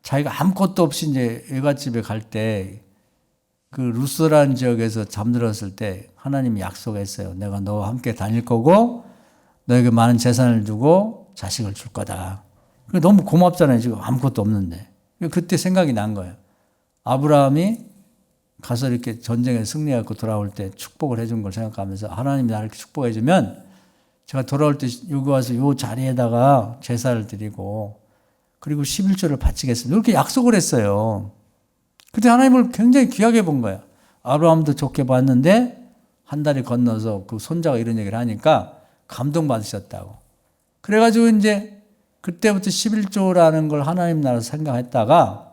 자기가 아무것도 없이 이제 외갓집에 갈 때 그 루스라는 지역에서 잠들었을 때 하나님이 약속했어요. 내가 너와 함께 다닐 거고 너에게 많은 재산을 주고 자식을 줄 거다. 너무 고맙잖아요. 지금 아무것도 없는데. 그때 생각이 난 거예요. 아브라함이 가서 이렇게 전쟁에 승리하고 돌아올 때 축복을 해준 걸 생각하면서 하나님이 나를 이렇게 축복해 주면 제가 돌아올 때 여기 와서 이 자리에다가 제사를 드리고 그리고 11조를 바치겠습니다. 이렇게 약속을 했어요. 그때 하나님을 굉장히 귀하게 본 거예요. 아브라함도 좋게 봤는데 한 달이 건너서 그 손자가 이런 얘기를 하니까 감동받으셨다고. 그래가지고 이제 그때부터 11조라는 걸 하나님 나라로 생각했다가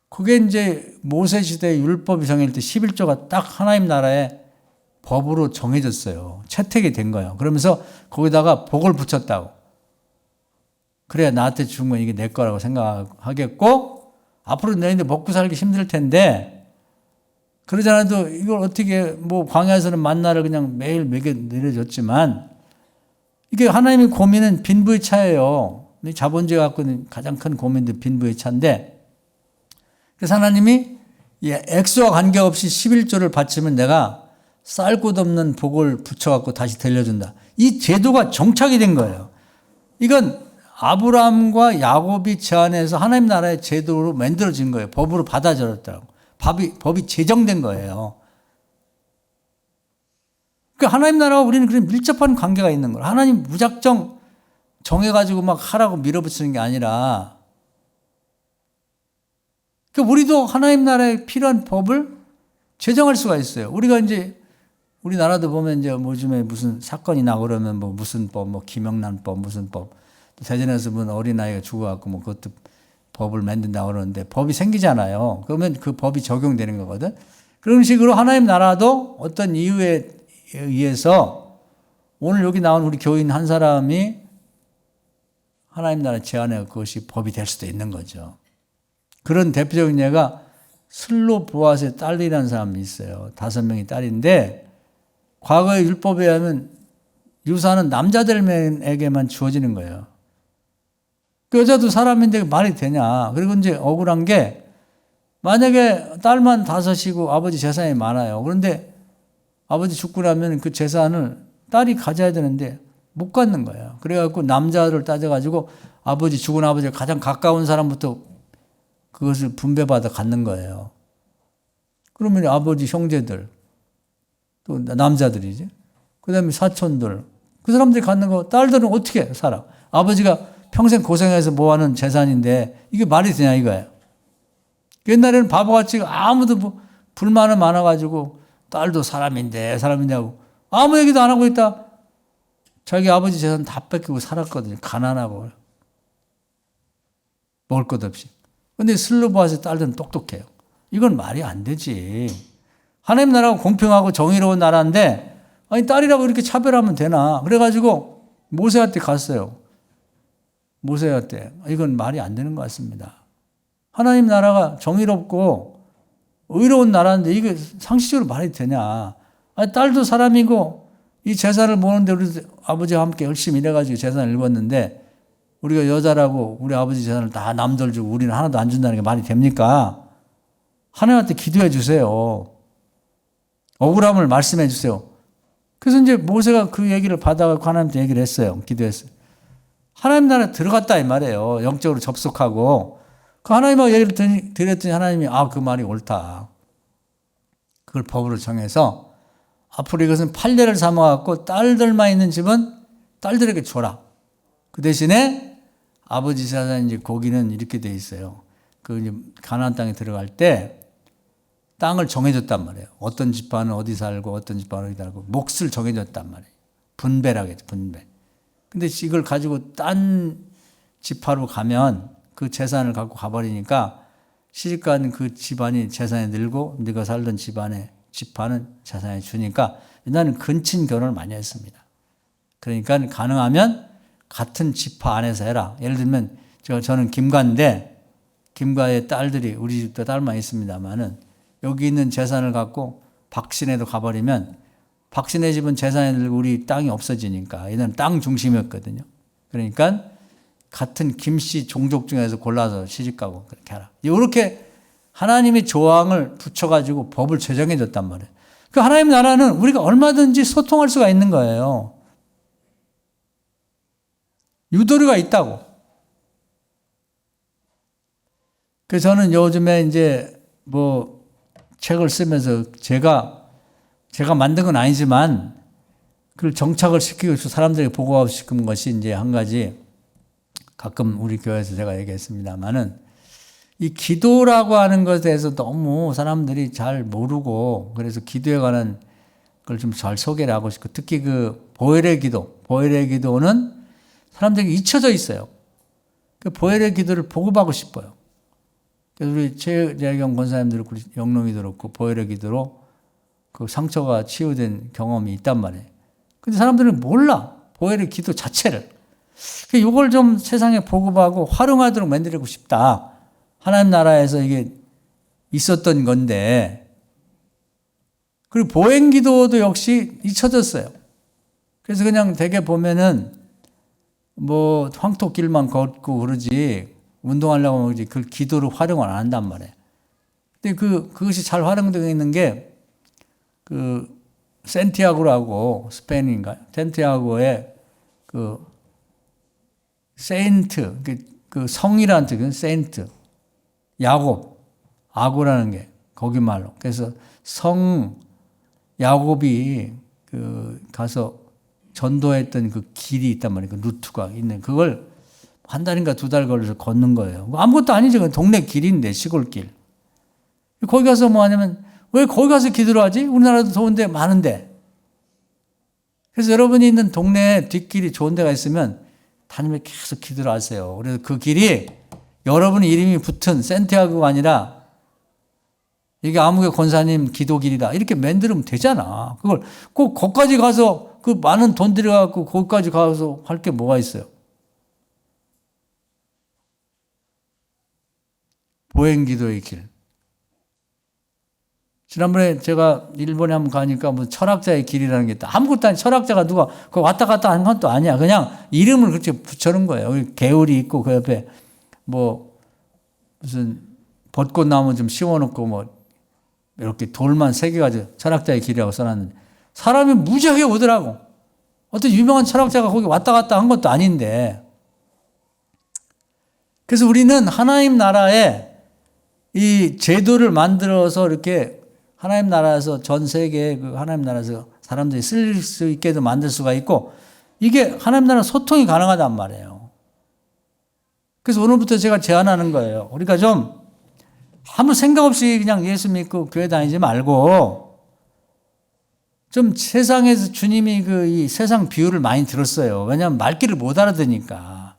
그게 이제 모세 시대의 율법이 정해질 때 11조가 딱 하나님 나라의 법으로 정해졌어요. 채택이 된 거예요. 그러면서 거기다가 복을 붙였다고. 그래야 나한테 준 건 이게 내 거라고 생각하겠고 앞으로 너희들 먹고 살기 힘들 텐데 그러지 않아도 이걸 어떻게 뭐 광야에서는 만나를 그냥 매일 먹여 내려줬지만 이게 하나님의 고민은 빈부의 차예요. 자본주의 갖고는 가장 큰 고민도 빈부의 차인데 그래서 하나님이 액수와 관계없이 11조를 바치면 내가 쌀 곳 없는 복을 붙여갖고 다시 들려준다. 이 제도가 정착이 된 거예요. 이건 아브라함과 야곱이 제안해서 하나님 나라의 제도로 만들어진 거예요. 법으로 받아들였다고. 법이 제정된 거예요. 그러니까 하나님 나라와 우리는 그런 밀접한 관계가 있는 거예요. 하나님 무작정 정해가지고 막 하라고 밀어붙이는 게 아니라 그러니까 우리도 하나님 나라에 필요한 법을 제정할 수가 있어요. 우리가 이제 우리나라도 보면 이제 요즘에 무슨 사건이 나고 그러면 뭐 무슨 법, 뭐 김영란법, 무슨 법. 대전에서 본 어린아이가 죽어갖고 뭐 그것도 법을 만든다고 그러는데 법이 생기잖아요. 그러면 그 법이 적용되는 거거든. 그런 식으로 하나님 나라도 어떤 이유에 의해서 오늘 여기 나온 우리 교인 한 사람이 하나님 나라 제안해 그것이 법이 될 수도 있는 거죠. 그런 대표적인 예가 슬로보아스의 딸이라는 사람이 있어요. 5명이 딸인데 과거의 율법에 의하면 유산은 남자들에게만 주어지는 거예요. 그 여자도 사람인데 말이 되냐. 그리고 이제 억울한 게 만약에 딸만 5이고 아버지 재산이 많아요. 그런데 아버지 죽고 나면 그 재산을 딸이 가져야 되는데 못 갖는 거예요. 그래갖고 남자를 따져가지고 아버지 죽은 아버지가 가장 가까운 사람부터 그것을 분배받아 갖는 거예요. 그러면 아버지 형제들 또 남자들이지. 그 다음에 사촌들 그 사람들이 갖는 거 딸들은 어떻게 살아? 아버지가 평생 고생해서 모아놓은 재산인데 이게 말이 되냐 이거예요. 옛날에는 바보같이 아무도 뭐 불만은 많아가지고 딸도 사람인데 하고 아무 얘기도 안 하고 있다. 자기 아버지 재산 다 뺏기고 살았거든요. 가난하고 먹을 것 없이. 근데 슬로보아스의 딸들은 똑똑해요. 이건 말이 안 되지. 하나님 나라가 공평하고 정의로운 나라인데 아니 딸이라고 이렇게 차별하면 되나. 그래가지고 모세한테 갔어요. 모세한테 이건 말이 안 되는 것 같습니다. 하나님 나라가 정의롭고 의로운 나라인데 이게 상식적으로 말이 되냐. 아니, 딸도 사람이고 이 재산을 모으는데 우리 아버지와 함께 열심히 일해가지고 재산을 읽었는데 우리가 여자라고 우리 아버지 재산을 다 남들 주고 우리는 하나도 안 준다는 게 말이 됩니까? 하나님한테 기도해 주세요. 억울함을 말씀해 주세요. 그래서 이제 모세가 그 얘기를 받아가지고 하나님한테 얘기를 했어요. 기도했어요. 하나님 나라에 들어갔다 이 말이에요. 영적으로 접속하고. 그 하나님하고 얘기를 드렸더니 하나님이 그 말이 옳다. 그걸 법으로 정해서 앞으로 이것은 판례를 삼아갖고 딸들만 있는 집은 딸들에게 줘라. 그 대신에 아버지 재산 이제 고기는 이렇게 돼 있어요. 그 이제 가나안 땅에 들어갈 때 땅을 정해줬단 말이에요. 어떤 지파는 어디 살고 어떤 지파는 어디 살고 몫을 정해줬단 말이에요. 분배라겠죠. 분배. 근데 이걸 가지고 딴 지파로 가면 그 재산을 갖고 가버리니까 시집간 그 집안이 재산이 늘고 네가 살던 집안의 지파는 재산이 주니까 나는 근친 결혼을 많이 했습니다. 그러니까 가능하면 같은 지파 안에서 해라. 예를 들면 저는 김가인데 김가의 딸들이 우리 집도 딸만 있습니다만은 여기 있는 재산을 갖고 박신혜도 가버리면 박신혜 집은 재산이 들고 우리 땅이 없어지니까 얘는 땅 중심이었거든요. 그러니까 같은 김씨 종족 중에서 골라서 시집가고 그렇게 하라. 이렇게 하나님이 조항을 붙여가지고 법을 제정해 줬단 말이에요. 그 하나님 나라는 우리가 얼마든지 소통할 수가 있는 거예요. 유도리가 있다고. 그래서 저는 요즘에 이제 뭐 책을 쓰면서 제가 만든 건 아니지만 그걸 정착을 시키고 사람들에게 보고하고 싶은 것이 이제 한 가지 가끔 우리 교회에서 제가 얘기했습니다만은 이 기도라고 하는 것에 대해서 너무 사람들이 잘 모르고 그래서 기도에 관한 걸 좀 잘 소개를 하고 싶고 특히 그 보혈의 기도는 사람들에게 잊혀져 있어요. 그 보혈의 기도를 보급하고 싶어요. 그래서 우리 최재경 권사님들 그렇고 영롱이 그렇고 보혈의 기도로 그 상처가 치유된 경험이 있단 말이에요. 근데 사람들은 몰라. 보혈의 기도 자체를. 이걸 좀 세상에 보급하고 활용하도록 만들고 싶다. 하나님 나라에서 이게 있었던 건데. 그리고 보행 기도도 역시 잊혀졌어요. 그래서 그냥 되게 보면은 뭐 황토길만 걷고 그러지 운동하려고 그러지 그 기도를 활용을 안 한단 말이에요. 근데 그것이 잘 활용되어 있는 게 그 센티아고라고 스페인인가요? 센티아고의 그 세인트 그 성이라는 뜻은 세인트 야곱 아고라는 게 거기 말로 그래서 성 야곱이 그 가서 전도했던 그 길이 있단 말이에요. 그 루트가 있는 그걸 한 달인가 두 달 걸려서 걷는 거예요. 아무것도 아니죠. 동네 길인데 시골길. 거기 가서 뭐 하냐면 왜 거기 가서 기도를 하지? 우리나라도 좋은데 많은데. 그래서 여러분이 있는 동네에 뒷길이 좋은 데가 있으면 다니면 계속 기도를 하세요. 그래서 그 길이 여러분 이름이 붙은 센티아고가 아니라 이게 아무개 권사님 기도길이다. 이렇게 만들면 되잖아. 그걸 꼭 거기까지 가서 그 많은 돈 들여갖고 거기까지 가서 할 게 뭐가 있어요. 보행기도의 길. 지난번에 제가 일본에 한번 가니까 뭐 철학자의 길이라는 게 있다. 아무것도 아니 철학자가 누가 그 왔다 갔다 하는 것도 아니야. 그냥 이름을 그렇게 붙여놓은 거예요. 여기 개울이 있고 그 옆에 뭐 무슨 벚꽃나무 좀 심어놓고 뭐 이렇게 돌만 새겨가지고 철학자의 길이라고 써놨는데 사람이 무지하게 오더라고. 어떤 유명한 철학자가 거기 왔다 갔다 한 것도 아닌데. 그래서 우리는 하나님 나라에 이 제도를 만들어서 이렇게 하나님 나라에서 전 세계에 그 하나님 나라에서 사람들이 쓸 수 있게도 만들 수가 있고 이게 하나님 나라 소통이 가능하단 말이에요. 그래서 오늘부터 제가 제안하는 거예요. 우리가 좀 아무 생각 없이 그냥 예수 믿고 교회 다니지 말고 좀 세상에서 주님이 이 세상 비유를 많이 들었어요. 왜냐하면 말귀를 못 알아듣으니까.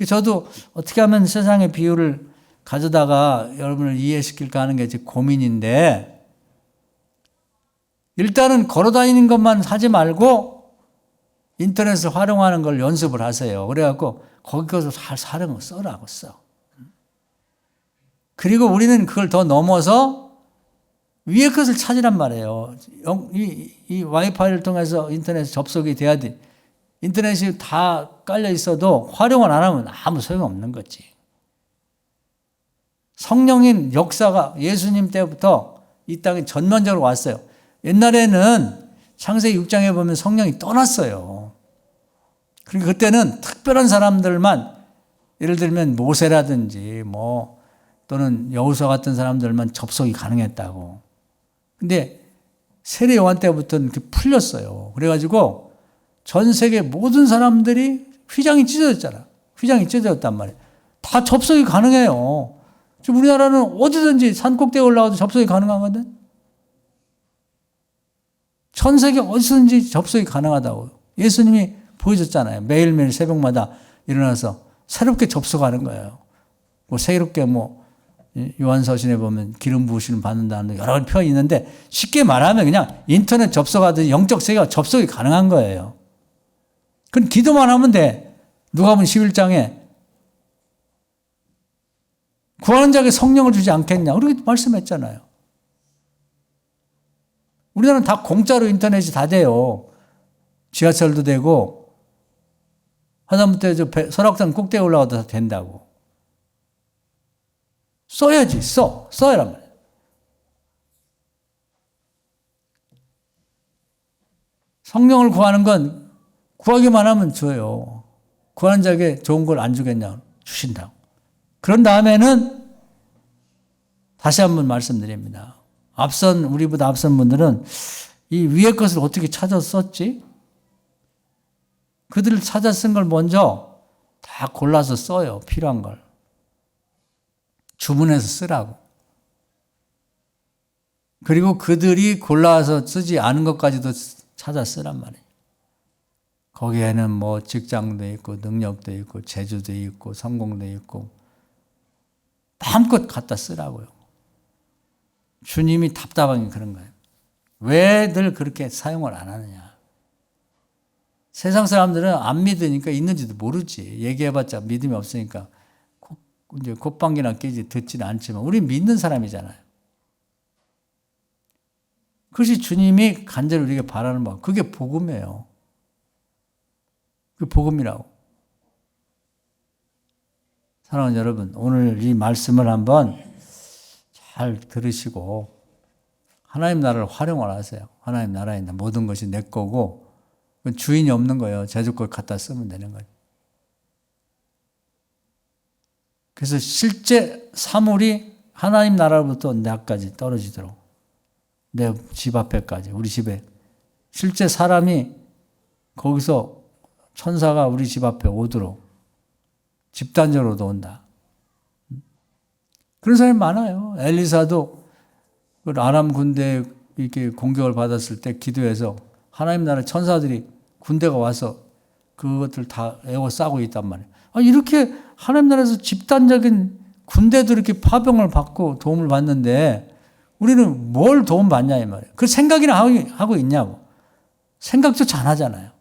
저도 어떻게 하면 세상의 비유를 가져다가 여러분을 이해시킬까 하는 게 제 고민인데 일단은 걸어다니는 것만 하지 말고 인터넷을 활용하는 걸 연습을 하세요. 그래갖고 거기 가서 잘 사는 거 써라고 써. 그리고 우리는 그걸 더 넘어서 위의 것을 찾으란 말이에요. 이 와이파이를 통해서 인터넷 접속이 돼야 돼. 인터넷이 다 깔려 있어도 활용을 안 하면 아무 소용없는 거지. 성령인 역사가 예수님 때부터 이 땅에 전면적으로 왔어요. 옛날에는 창세기 6장에 보면 성령이 떠났어요. 그리고 그때는 특별한 사람들만 예를 들면 모세라든지 뭐 또는 여호수아 같은 사람들만 접속이 가능했다고. 근데 세례 요한 때부터는 이렇게 풀렸어요. 그래가지고 전 세계 모든 사람들이 휘장이 찢어졌잖아. 휘장이 찢어졌단 말이에요. 다 접속이 가능해요. 지금 우리나라는 어디든지 산꼭대에 올라가도 접속이 가능하거든. 전 세계 어디든지 접속이 가능하다고. 예수님이 보여줬잖아요. 매일매일 새벽마다 일어나서 새롭게 접속하는 거예요. 뭐 새롭게 뭐 요한서신에 보면 기름 부으시는 받는다는 여러 가지 표현이 있는데 쉽게 말하면 그냥 인터넷 접속하듯이 영적 세계가 접속이 가능한 거예요. 그건 기도만 하면 돼. 누가복음 11장에 구하는 자에게 성령을 주지 않겠냐 그렇게 말씀했잖아요. 우리나라는 다 공짜로 인터넷이 다 돼요. 지하철도 되고 하다못해 설악산 꼭대기에 올라가도 다 된다고. 써야지. 써야란 말이에요. 성령을 구하는 건 구하기만 하면 줘요. 구하는 자에게 좋은 걸 안 주겠냐? 주신다고. 그런 다음에는 다시 한번 말씀드립니다. 우리보다 앞선 분들은 이 위의 것을 어떻게 찾아서 썼지? 그들을 찾아 쓴 걸 먼저 다 골라서 써요. 필요한 걸. 주문해서 쓰라고. 그리고 그들이 골라서 쓰지 않은 것까지도 찾아 쓰란 말이에요. 거기에는 뭐 직장도 있고 능력도 있고 재주도 있고 성공도 있고 마음껏 갖다 쓰라고요. 주님이 답답한 게 그런 거예요. 왜 늘 그렇게 사용을 안 하느냐. 세상 사람들은 안 믿으니까 있는지도 모르지. 얘기해봤자 믿음이 없으니까 이제 콧방귀나 끼지 듣지는 않지만 우리 믿는 사람이잖아요. 그것이 주님이 간절히 우리에게 바라는 바. 그게 복음이에요. 그게 복음이라고. 사랑하는 여러분, 오늘 이 말씀을 한번 잘 들으시고 하나님 나라를 활용을 하세요. 하나님 나라에 있는 모든 것이 내 거고 주인이 없는 거예요. 제주 걸 갖다 쓰면 되는 거예요. 그래서 실제 사물이 하나님 나라로부터 내 앞까지 떨어지도록 내 집 앞에까지 우리 집에 실제 사람이 거기서 천사가 우리 집 앞에 오도록 집단적으로도 온다. 그런 사람이 많아요. 엘리사도 아람 군대 이렇게 공격을 받았을 때 기도해서 하나님 나라 천사들이 군대가 와서 그것들 다 에워싸고 있단 말이에요. 이렇게 하나님 나라에서 집단적인 군대도 이렇게 파병을 받고 도움을 받는데 우리는 뭘 도움 받냐 이 말이에요. 그 생각이나 하고 있냐고. 생각조차 안 하잖아요.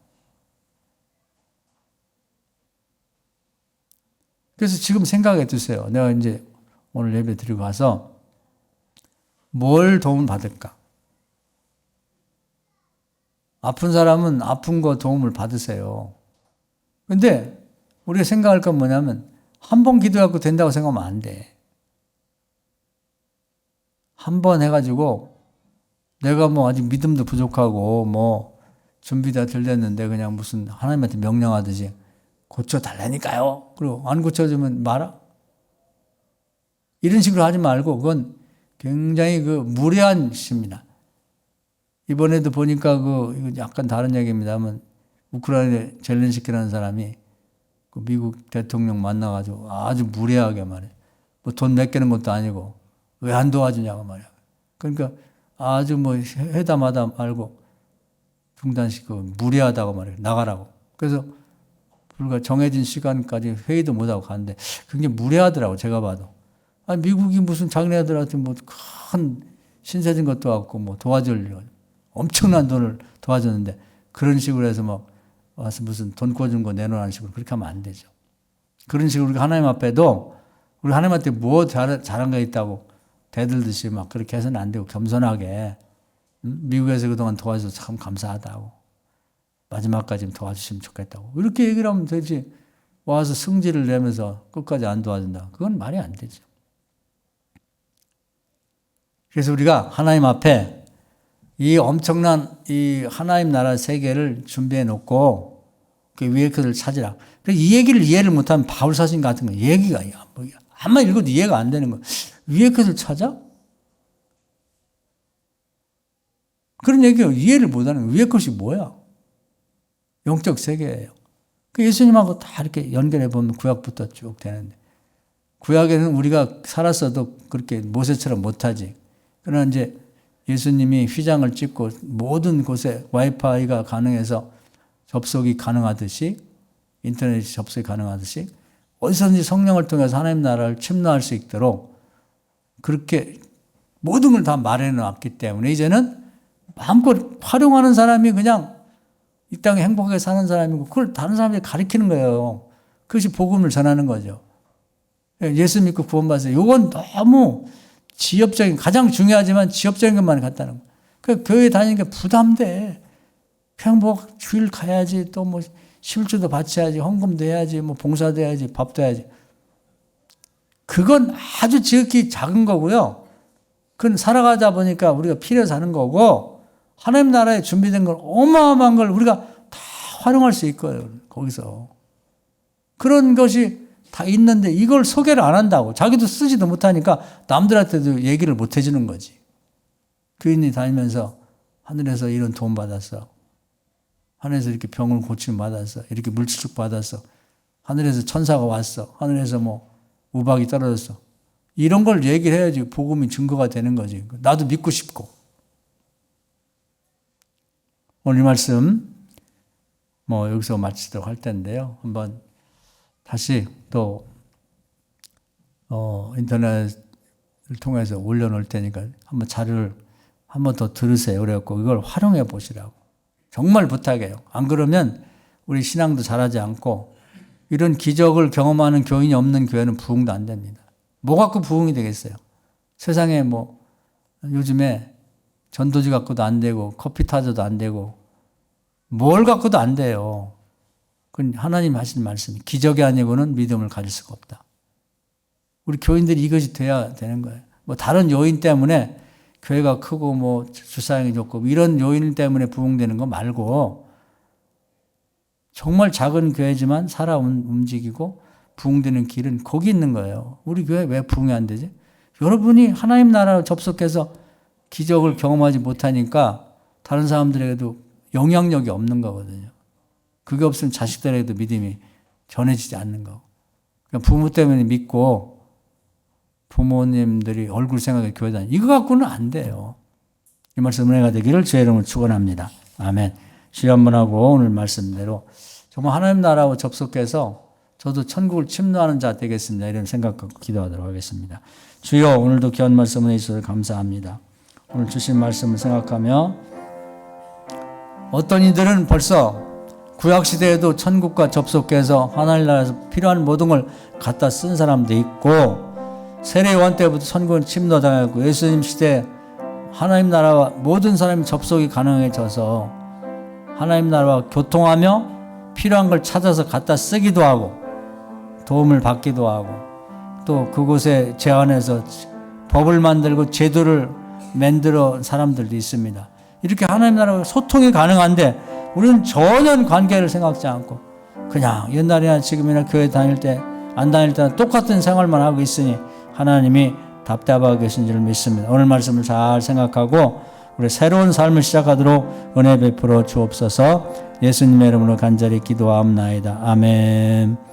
그래서 지금 생각해 두세요. 내가 이제 오늘 예배 드리고 가서 뭘 도움 받을까? 아픈 사람은 아픈 거 도움을 받으세요. 근데 우리가 생각할 건 뭐냐면 한 번 기도하고 된다고 생각하면 안 돼. 한 번 해가지고 내가 뭐 아직 믿음도 부족하고 뭐 준비 다 덜 됐는데 그냥 무슨 하나님한테 명령하듯이 고쳐달라니까요. 그리고 안 고쳐주면 말아? 이런 식으로 하지 말고 그건 굉장히 무례한 시입니다. 이번에도 보니까 이거 약간 다른 얘기입니다만 우크라이나 젤렌스키라는 사람이 미국 대통령 만나가지고 아주 무례하게 말해. 뭐 돈 몇 개는 것도 아니고 왜 안 도와주냐고 말이야. 그러니까 아주 뭐 회담하다 말고 중단시키고 무례하다고 말해. 나가라고. 그래서 불과 정해진 시간까지 회의도 못하고 갔는데 굉장히 무례하더라고 제가 봐도. 미국이 무슨 자기네들한테 뭐 큰 신세진 것도 없고 뭐 도와줄 엄청난 돈을 도와줬는데 그런 식으로 해서 막 와서 무슨 돈 꿔준 거 내놓으라는 식으로 그렇게 하면 안 되죠. 그런 식으로 우리가 하나님 앞에도 우리 하나님한테 뭐 잘한 거 있다고 대들듯이 막 그렇게 해서는 안 되고 겸손하게 미국에서 그동안 도와줘서 참 감사하다고 마지막까지 도와주시면 좋겠다고 이렇게 얘기를 하면 되지. 와서 승질을 내면서 끝까지 안 도와준다. 그건 말이 안 되죠. 그래서 우리가 하나님 앞에 이 엄청난 이 하나님 나라 세계를 준비해 놓고 그 위의 것을 찾으라. 이 얘기를 이해를 못하면 바울 사신 같은 거 얘기가 아마 읽어도 이해가 안 되는 거. 위의 것을 찾아? 그런 얘기가 이해를 못하는 거. 위의 것이 뭐야? 영적 세계예요. 그 예수님하고 다 이렇게 연결해 보면 구약부터 쭉 되는데 구약에는 우리가 살았어도 그렇게 모세처럼 못하지. 그러나 이제 예수님이 휘장을 찍고 모든 곳에 와이파이가 가능해서 접속이 가능하듯이 인터넷 접속이 가능하듯이 어디서든지 성령을 통해서 하나님 나라를 침노할 수 있도록 그렇게 모든 걸 다 마련해 놨기 때문에 이제는 마음껏 활용하는 사람이 그냥 이 땅에 행복하게 사는 사람이고 그걸 다른 사람들이 가르치는 거예요. 그것이 복음을 전하는 거죠. 예수 믿고 구원받으세요. 이건 너무 지엽적인, 가장 중요하지만 지엽적인 것만 갖다는 거예요. 그 교회 다니는 게 부담돼. 그냥 뭐 주일 가야지, 또 뭐 11조도 바쳐야지, 헌금도 해야지, 뭐 봉사도 해야지, 밥도 해야지. 그건 아주 지극히 작은 거고요. 그건 살아가다 보니까 우리가 필요해서 하는 거고, 하나님 나라에 준비된 걸 어마어마한 걸 우리가 다 활용할 수 있고요. 거기서. 그런 것이 다 있는데 이걸 소개를 안 한다고. 자기도 쓰지도 못하니까 남들한테도 얘기를 못 해주는 거지. 교인이 다니면서 하늘에서 이런 도움 받았어. 하늘에서 이렇게 병을 고침 받았어. 이렇게 물질축 받았어. 하늘에서 천사가 왔어. 하늘에서 뭐 우박이 떨어졌어. 이런 걸 얘기를 해야지 복음이 증거가 되는 거지. 나도 믿고 싶고. 오늘 이 말씀 뭐 여기서 마치도록 할 텐데요. 한번 다시 또 인터넷을 통해서 올려놓을 테니까 한번 자료를 한번 더 들으세요. 그래갖고 이걸 활용해 보시라고. 정말 부탁해요. 안 그러면 우리 신앙도 잘하지 않고 이런 기적을 경험하는 교인이 없는 교회는 부흥도 안 됩니다. 뭐 갖고 부흥이 되겠어요? 세상에 뭐 요즘에 전도지 갖고도 안 되고 커피 타줘도 안 되고 뭘 갖고도 안 돼요. 그건 하나님 하신 말씀이 기적이 아니고는 믿음을 가질 수가 없다. 우리 교인들이 이것이 돼야 되는 거예요. 뭐 다른 요인 때문에 교회가 크고 뭐 주사형이 좋고 이런 요인 때문에 부흥되는 거 말고 정말 작은 교회지만 살아 움직이고 부흥되는 길은 거기 있는 거예요. 우리 교회 왜 부흥이 안 되지? 여러분이 하나님 나라로 접속해서 기적을 경험하지 못하니까 다른 사람들에게도 영향력이 없는 거거든요. 그게 없으면 자식들에게도 믿음이 전해지지 않는 거고. 그러니까 부모 때문에 믿고 부모님들이 얼굴 생각에 교회 다니고 이거 갖고는 안 돼요. 이 말씀 은혜가 되기를 주의 이름으로 축원합니다. 아멘. 주여 한번 하고 오늘 말씀대로 정말 하나님 나라와 접속해서 저도 천국을 침노하는 자 되겠습니다. 이런 생각 갖고 기도하도록 하겠습니다. 주여 오늘도 귀한 말씀 은혜 주셔서 감사합니다. 오늘 주신 말씀을 생각하며 어떤 이들은 벌써 구약시대에도 천국과 접속해서 하나님 나라에서 필요한 모든 걸 갖다 쓴 사람도 있고 세례요한 때부터 천국은 침노당했고 예수님 시대에 하나님 나라와 모든 사람이 접속이 가능해져서 하나님 나라와 교통하며 필요한 걸 찾아서 갖다 쓰기도 하고 도움을 받기도 하고 또 그곳에 제안해서 법을 만들고 제도를 만들어 사람들도 있습니다. 이렇게 하나님 나라와 소통이 가능한데 우리는 전혀 관계를 생각지 않고 그냥 옛날이나 지금이나 교회 다닐 때 안 다닐 때나 똑같은 생활만 하고 있으니 하나님이 답답하게 계신 줄 믿습니다. 오늘 말씀을 잘 생각하고 우리 새로운 삶을 시작하도록 은혜 베풀어 주옵소서. 예수님의 이름으로 간절히 기도하옵나이다. 아멘.